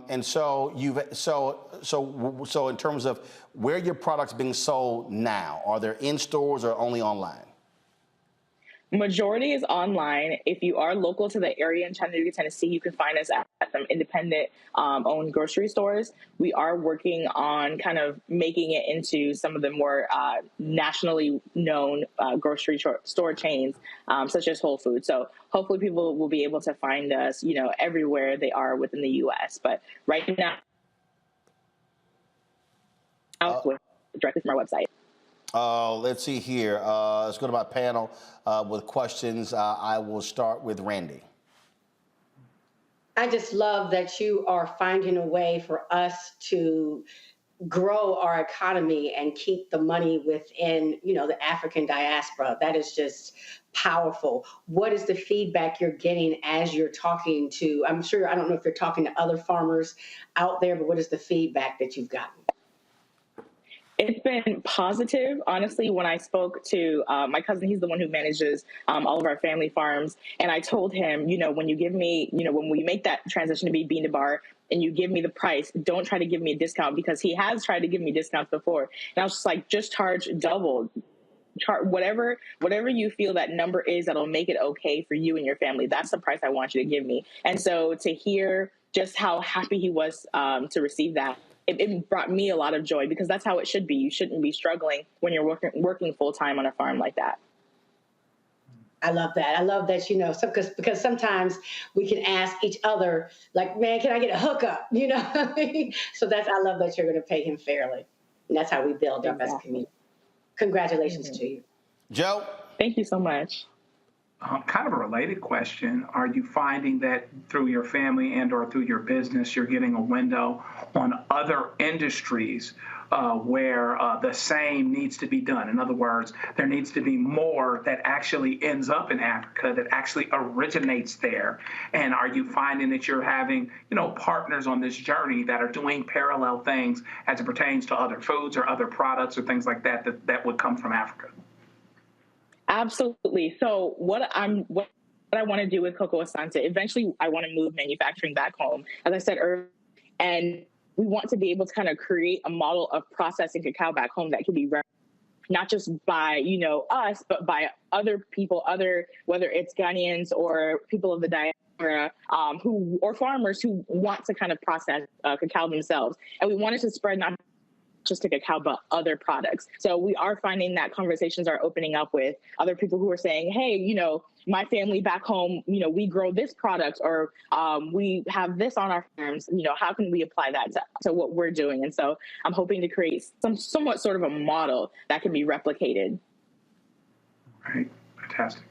in terms of where your product's being sold now, are they in stores or only online? Majority is online. If you are local to the area in Chattanooga, Tennessee, you can find us at some independent owned grocery stores. We are working on kind of making it into some of the more nationally known grocery store chains, such as Whole Foods. So hopefully people will be able to find us, everywhere they are within the U.S. But right now, directly from our website. Let's see here. Let's go to my panel with questions. I will start with Randy. I just love that you are finding a way for us to grow our economy and keep the money within, the African diaspora. That is just powerful. What is the feedback you're getting as you're talking to, I don't know if you're talking to other farmers out there, but what is the feedback that you've gotten? It's been positive. Honestly, when I spoke to my cousin, he's the one who manages all of our family farms. And I told him, when you give me, when we make that transition to be bean to bar and you give me the price, don't try to give me a discount, because he has tried to give me discounts before. And I was just like, just charge double. Whatever you feel that number is that'll make it okay for you and your family. That's the price I want you to give me. And so to hear just how happy he was to receive that, it brought me a lot of joy, because that's how it should be. You shouldn't be struggling when you're working full time on a farm like that. I love that. I love that, because sometimes we can ask each other, like, man, can I get a hookup? So I love that you're going to pay him fairly. And that's how we build our best community. Congratulations to you. Joe? Thank you so much. Kind of a related question. Are you finding that through your family and or through your business, you're getting a window on other industries where the same needs to be done? In other words, there needs to be more that actually ends up in Africa, that actually originates there. And are you finding that you're having, partners on this journey that are doing parallel things as it pertains to other foods or other products or things like that would come from Africa? Absolutely. So what what I want to do with Cocoa Asante. Eventually, I want to move manufacturing back home, as I said earlier, and we want to be able to kind of create a model of processing cacao back home that can be not just by, us, but by other people, whether it's Ghanaians or people of the diaspora, or farmers who want to kind of process cacao themselves. And we wanted to spread not just to cacao, but other products. So we are finding that conversations are opening up with other people who are saying, hey, my family back home, we grow this product, or we have this on our farms, how can we apply that to what we're doing? And so I'm hoping to create somewhat sort of a model that can be replicated. Right, fantastic.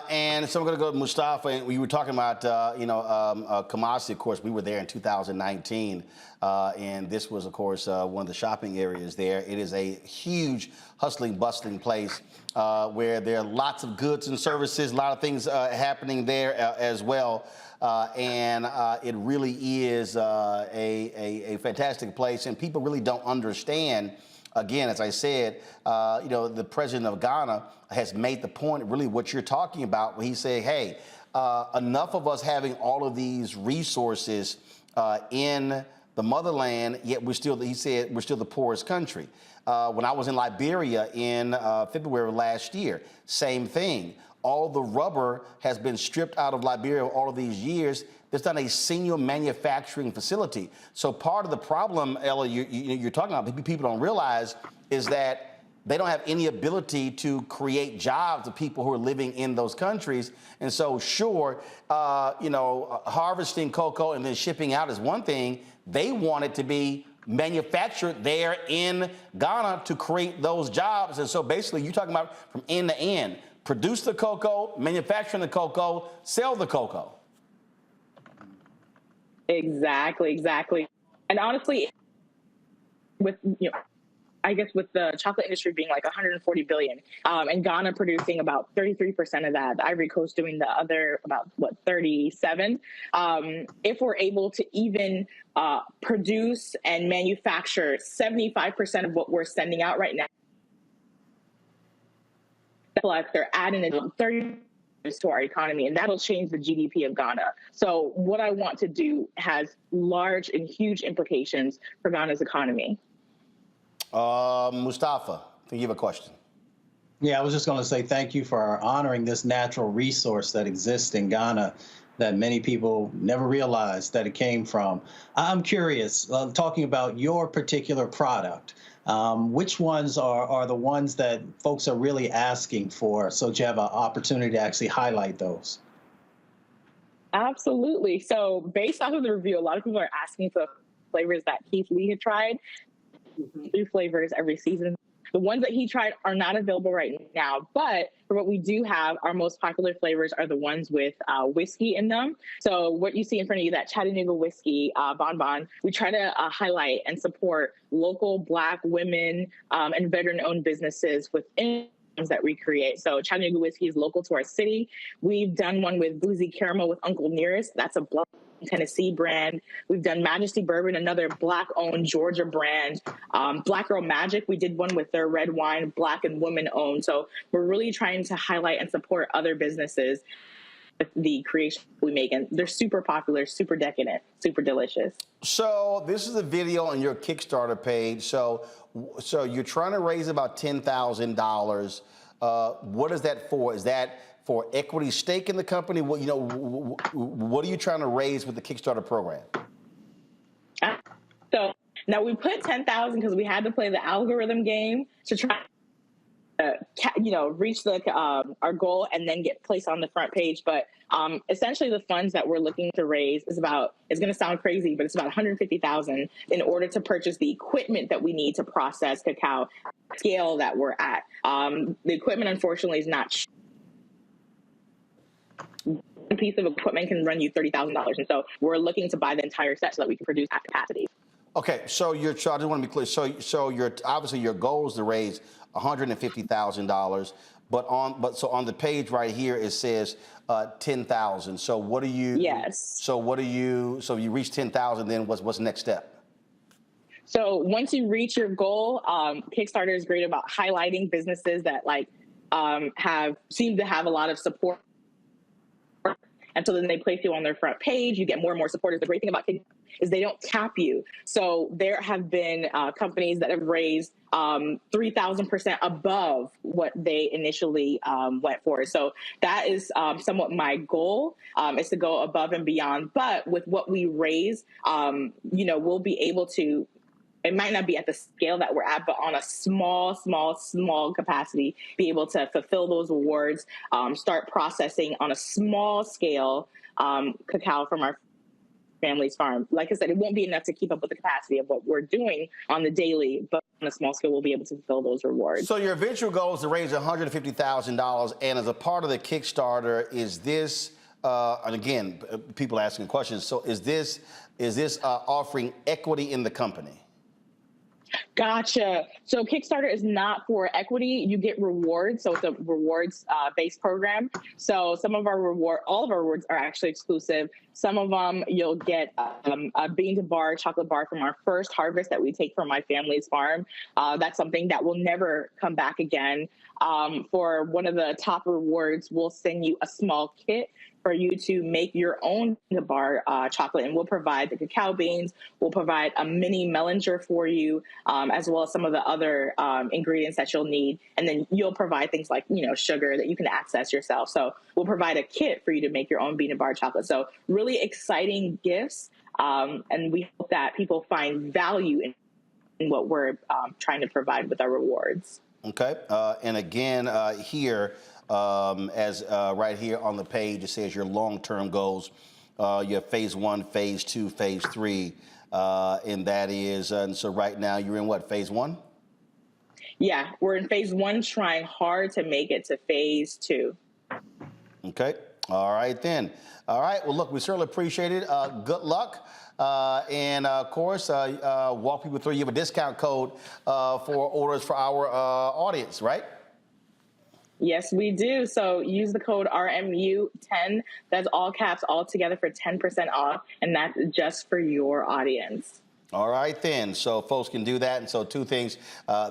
And so we're going to go to Mustafa. And we were talking about, Kumasi, of course. We were there in 2019. And this was, of course, one of the shopping areas there. It is a huge, hustling, bustling place where there are lots of goods and services, a lot of things happening there as well. And it really is a fantastic place. And people really don't understand. Again, as I said, the president of Ghana has made the point, really what you're talking about, when he's saying, hey, enough of us having all of these resources in the motherland, yet he said, we're still the poorest country. When I was in Liberia in February of last year, same thing. All the rubber has been stripped out of Liberia all of these years. There's not a single manufacturing facility. So part of the problem, Ella, you're talking about, people don't realize, is that they don't have any ability to create jobs of people who are living in those countries. And so, sure, harvesting cocoa and then shipping out is one thing. They want it to be manufactured there in Ghana to create those jobs. And so basically, you're talking about from end to end. Produce the cocoa, manufacture the cocoa, sell the cocoa. Exactly. And honestly, with I guess with the chocolate industry being like 140 billion, and Ghana producing about 33% of that, the Ivory Coast doing the other about 37. If we're able to even produce and manufacture 75% of what we're sending out right now, like they're adding another 30 to our economy, and that'll change the GDP of Ghana. So what I want to do has large and huge implications for Ghana's economy. Mustafa, I think you have a question. Yeah, I was just going to say thank you for honoring this natural resource that exists in Ghana that many people never realized that it came from. I'm curious, talking about your particular product, which ones are the ones that folks are really asking for, so that you have an opportunity to actually highlight those? Absolutely. So based off of the review, a lot of people are asking for flavors that Keith Lee had tried. 3 flavors every season. The ones that he tried are not available right now, but for what we do have, our most popular flavors are the ones with whiskey in them. So what you see in front of you, that Chattanooga whiskey bonbon, we try to highlight and support local Black women and veteran-owned businesses within that we create. So Chattanooga whiskey is local to our city. We've done one with Boozy Caramel with Uncle Nearest. That's a Black Tennessee brand. We've done Majesty Bourbon, another Black-owned Georgia brand. Black Girl Magic, we did one with their red wine, Black and women-owned. So we're really trying to highlight and support other businesses with the creation we make, and they're super popular, super decadent, super delicious. So this is a video on your Kickstarter page. So you're trying to raise about $10,000. What is that for? Is that for equity stake in the company? What are you trying to raise with the Kickstarter program? So now we put 10,000 because we had to play the algorithm game to try reach our goal and then get placed on the front page. But essentially the funds that we're looking to raise is it's going to sound crazy, but it's about $150,000 in order to purchase the equipment that we need to process cacao scale that we're at. The equipment, unfortunately, is not a piece of equipment can run you $30,000. And so we're looking to buy the entire set so that we can produce at capacity. Okay, so I just want to be clear. So obviously your goal is to raise $150,000, but on the page right here it says 10,000. So what do you? Yes. So you reach 10,000, then what's the next step? So once you reach your goal, Kickstarter is great about highlighting businesses that seem to have a lot of support And so then they place you on their front page. You get more and more supporters. The great thing about Kickstarter is they don't cap you. So there have been companies that have raised 3,000% above what they initially went for. So that is somewhat my goal, is to go above and beyond. But with what we raise, we'll be able to, it might not be at the scale that we're at, but on a small capacity, be able to fulfill those awards, start processing on a small scale cacao from our family's farm. Like I said, it won't be enough to keep up with the capacity of what we're doing on the daily, but on a small scale, we'll be able to fulfill those rewards. So your eventual goal is to raise $150,000, and as a part of the Kickstarter, is this, and again, people asking questions, so is this offering equity in the company? Gotcha. So Kickstarter is not for equity. You get rewards. So it's a rewards-based program. So all of our rewards are actually exclusive. Some of them you'll get a bean to bar chocolate bar from our first harvest that we take from my family's farm. That's something that will never come back again. For one of the top rewards, we'll send you a small kit for you to make your own bar chocolate, and we'll provide the cacao beans. We'll provide a mini melanger for you, as well as some of the other ingredients that you'll need. And then you'll provide things like, sugar that you can access yourself. So we'll provide a kit for you to make your own bean and bar chocolate. So really exciting gifts. And we hope that people find value in what we're trying to provide with our rewards. Okay. And again, here, as right here on the page, it says your long-term goals. You have phase 1, phase 2, phase 3, and that is, and so right now you're in what, phase 1? Yeah, we're in phase 1, trying hard to make it to phase 2. Okay. All right, then. All right. Well, look, we certainly appreciate it. Good luck. And of course, walk people through. You have a discount code for orders for our audience, right? Yes, we do. So use the code RMU10. That's all caps, all together for 10% off. And that's just for your audience. All right, then. So folks can do that. And so two things,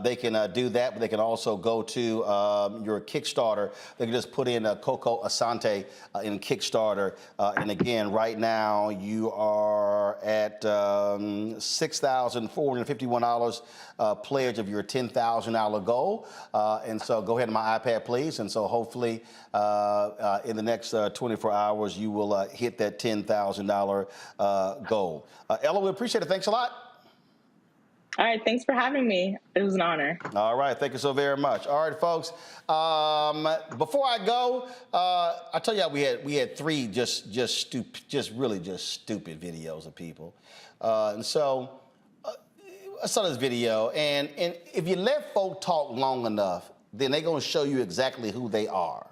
they can do that, but they can also go to your Kickstarter. They can just put in Coco Asante in Kickstarter. And again, right now you are at $6,451 pledge of your $10,000 goal. And so go ahead to my iPad, please. And so hopefully in the next 24 hours, you will hit that $10,000 goal. Ella, we appreciate it. Thanks a lot. All right. Thanks for having me. It was an honor. All right. Thank you so very much. All right, folks. Before I go, I tell you, we had three just really stupid videos of people. And so I saw this video, and if you let folk talk long enough, then they're going to show you exactly who they are.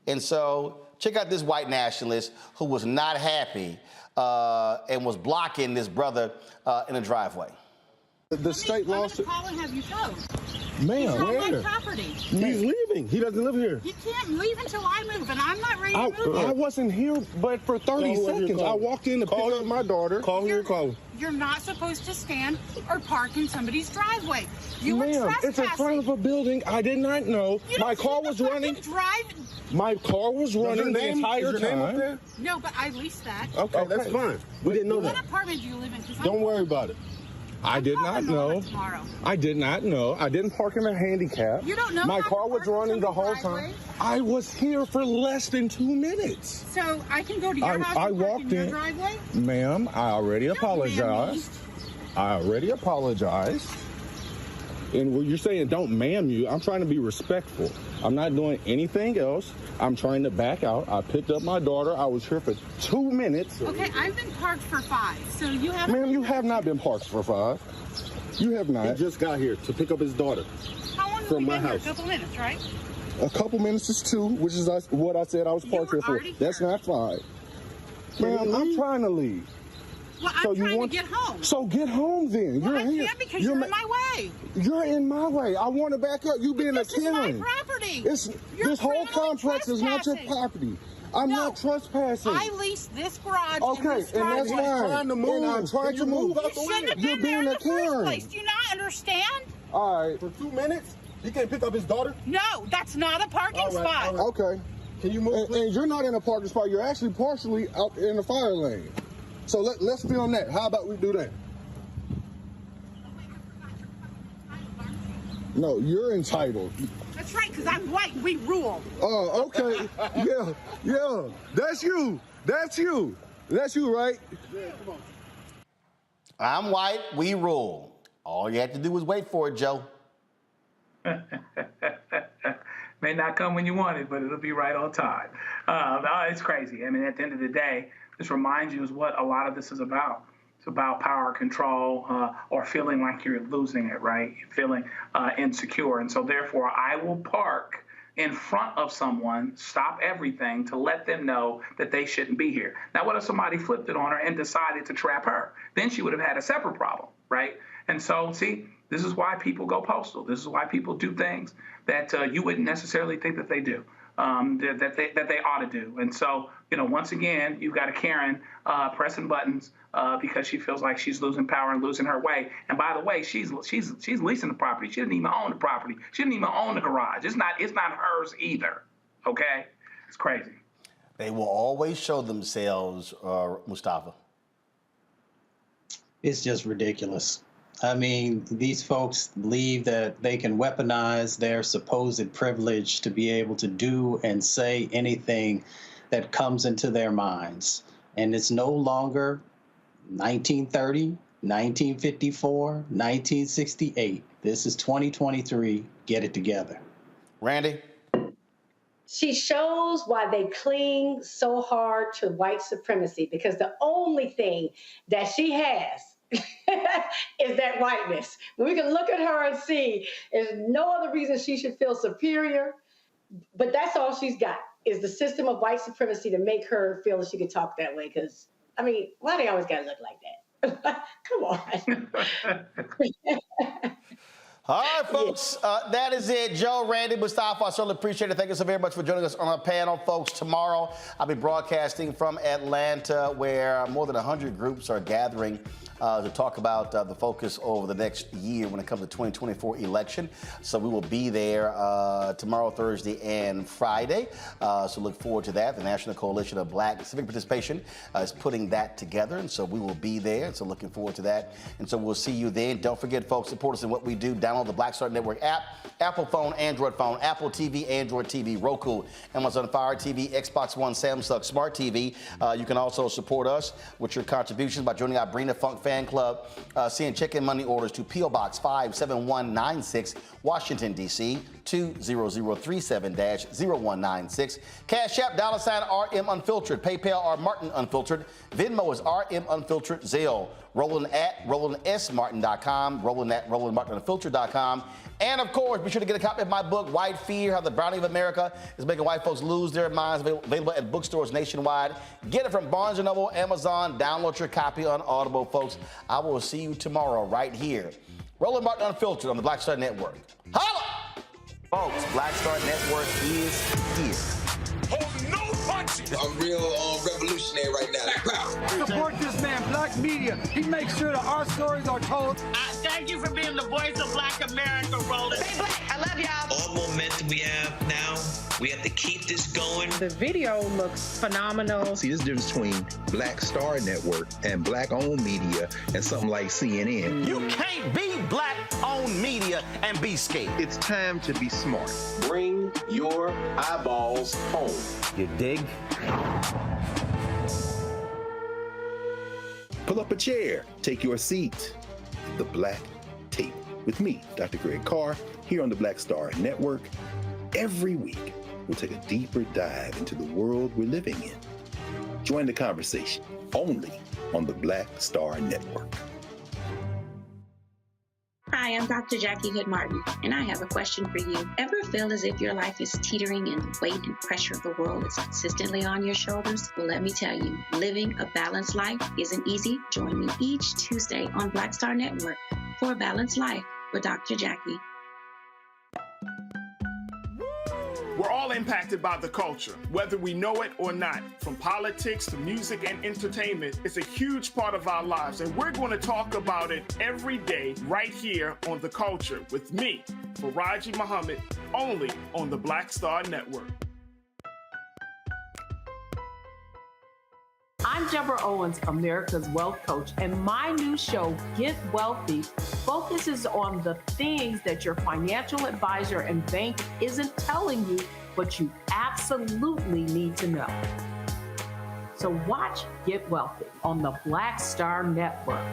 And so check out this white nationalist who was not happy and was blocking this brother in a driveway. The state lawsuit. I'm gonna call and have you towed. Ma'am, where? He's My property. He's leaving. He doesn't live here. You can't leave until I move, and I'm not ready to move. I wasn't here, but for 30 seconds. I walked in to pick up my daughter. Call who you're calling. You're not supposed to stand or park in somebody's driveway. You were Ma'am, trespassing. it's in front of a building. I did not know. My car was running. My car was running the entire time. No, but I leased that. Okay, that's fine. We didn't know that. What apartment do you live in? Don't worry about it. I did not know. I did not know. I didn't park in a handicap. You don't know. My car was running the whole time. I was here for less than 2 minutes. So I can go to your house and park in your driveway? Ma'am, I already apologized. I already apologized. And when you're saying don't ma'am you, I'm trying to be respectful. I'm not doing anything else. I'm trying to back out. I picked up my daughter. I was here for 2 minutes. Okay, I've been parked for 5, so you haven't. Ma'am, you have not been parked for 5. You have not. He just got here to pick up his daughter. How long from my house? A couple minutes, right? A couple minutes is 2, which is what I said I was parked here for. That's not 5. Ma'am, I'm trying to leave. Well, I'm trying to get home. So get home then. Well, you're here. I can't because you're in my way. You're in my way. I want to back up. You being a Karen. This is my property. This whole complex is not your property. I'm not trespassing. I leased this garage. Okay, and that's fine. Trying to move. And I'm trying to move. You shouldn't have been there in the first place. Do you not understand? All right. For 2 minutes, he can't pick up his daughter? No, that's not a parking spot. Okay. Can you move? And you're not in a parking spot. You're actually partially out in the fire lane. So let's film that. How about we do that? No, you're entitled. That's right, because I'm white and we rule. Oh, okay. Yeah. That's you. That's you, right? Yeah, come on. I'm white, we rule. All you have to do is wait for it, Joe. May not come when you want it, but it'll be right on time. It's crazy. I mean, at the end of the day, this reminds you is what a lot of this is about. It's about power control or feeling like you're losing it, right? You're feeling insecure. And so therefore, I will park in front of someone, stop everything to let them know that they shouldn't be here. Now, what if somebody flipped it on her and decided to trap her? Then she would have had a separate problem, right? And so, see, this is why people go postal. This is why people do things that you wouldn't necessarily think that they do, that they ought to do. And so, once again, you've got a Karen pressing buttons because she feels like she's losing power and losing her way. And by the way, she's leasing the property. She didn't even own the property. She didn't even own the garage. It's not hers either. Okay, it's crazy. They will always show themselves, Mustafa. It's just ridiculous. I mean, these folks believe that they can weaponize their supposed privilege to be able to do and say anything that comes into their minds. And it's no longer 1930, 1954, 1968. This is 2023. Get it together. Randy? She shows why they cling so hard to white supremacy, because the only thing that she has is that whiteness. We can look at her and see there's no other reason she should feel superior, but that's all she's got is the system of white supremacy to make her feel that she can talk that way. Because, I mean, why they always got to look like that? Come on. All right, folks, that is it. Joe, Randy, Mustafa, I certainly appreciate it. Thank you so very much for joining us on our panel, folks. Tomorrow, I'll be broadcasting from Atlanta, where more than 100 groups are gathering to talk about the focus over the next year when it comes to the 2024 election. So we will be there tomorrow, Thursday, and Friday. So look forward to that. The National Coalition of Black Civic Participation is putting that together, and so we will be there. So looking forward to that. And so we'll see you then. Don't forget, folks, support us in what we do. Download the Black Star Network app, Apple phone, Android phone, Apple TV, Android TV, Roku, Amazon Fire TV, Xbox One, Samsung Smart TV. You can also support us with your contributions by joining our Bring the Funk fan club, send check-in money orders to P.O. Box 57196, Washington, D.C., 20037-0196. Cash App, $RM Unfiltered. PayPal, R Martin Unfiltered. Venmo is RM Unfiltered. Zelle, Roland at RolandSMartin.com, Roland at RolandMartinUnfiltered.com. And of course, be sure to get a copy of my book, White Fear, How the Browning of America is Making White Folks Lose Their Minds, available at bookstores nationwide. Get it from Barnes & Noble, Amazon. Download your copy on Audible, folks. I will see you tomorrow right here. Roland Martin Unfiltered on the Black Star Network. Holla! Folks, Black Star Network is here. Oh, no punches! I'm real revolutionary right now. Support this man, Black Media. He makes sure that our stories are told. Thank you for being the voice of Black America, Roland. Stay black. I love y'all. All momentum we have now, we have to keep this going. The video looks phenomenal. See, there's a difference between Black Star Network and Black-owned media and something like CNN. You can't be Black-owned media and be scared. It's time to be smart. Bring your eyeballs home. You dig? Pull up a chair. Take your seat. The Black Tape with me, Dr. Greg Carr, here on the Black Star Network. Every week, we'll take a deeper dive into the world we're living in. Join the conversation only on the Black Star Network. Hi, I'm Dr. Jackie Hood Martin, and I have a question for you. Ever feel as if your life is teetering and the weight and pressure of the world is consistently on your shoulders? Well, let me tell you, living a balanced life isn't easy. Join me each Tuesday on Black Star Network for A Balanced Life with Dr. Jackie. We're all impacted by the culture, whether we know it or not. From politics to music and entertainment, it's a huge part of our lives, and we're going to talk about it every day right here on The Culture with me, Faraji Muhammad, only on the Black Star Network. I'm Deborah Owens, America's Wealth Coach, and my new show, Get Wealthy, focuses on the things that your financial advisor and bank isn't telling you, but you absolutely need to know. So watch Get Wealthy on the Black Star Network.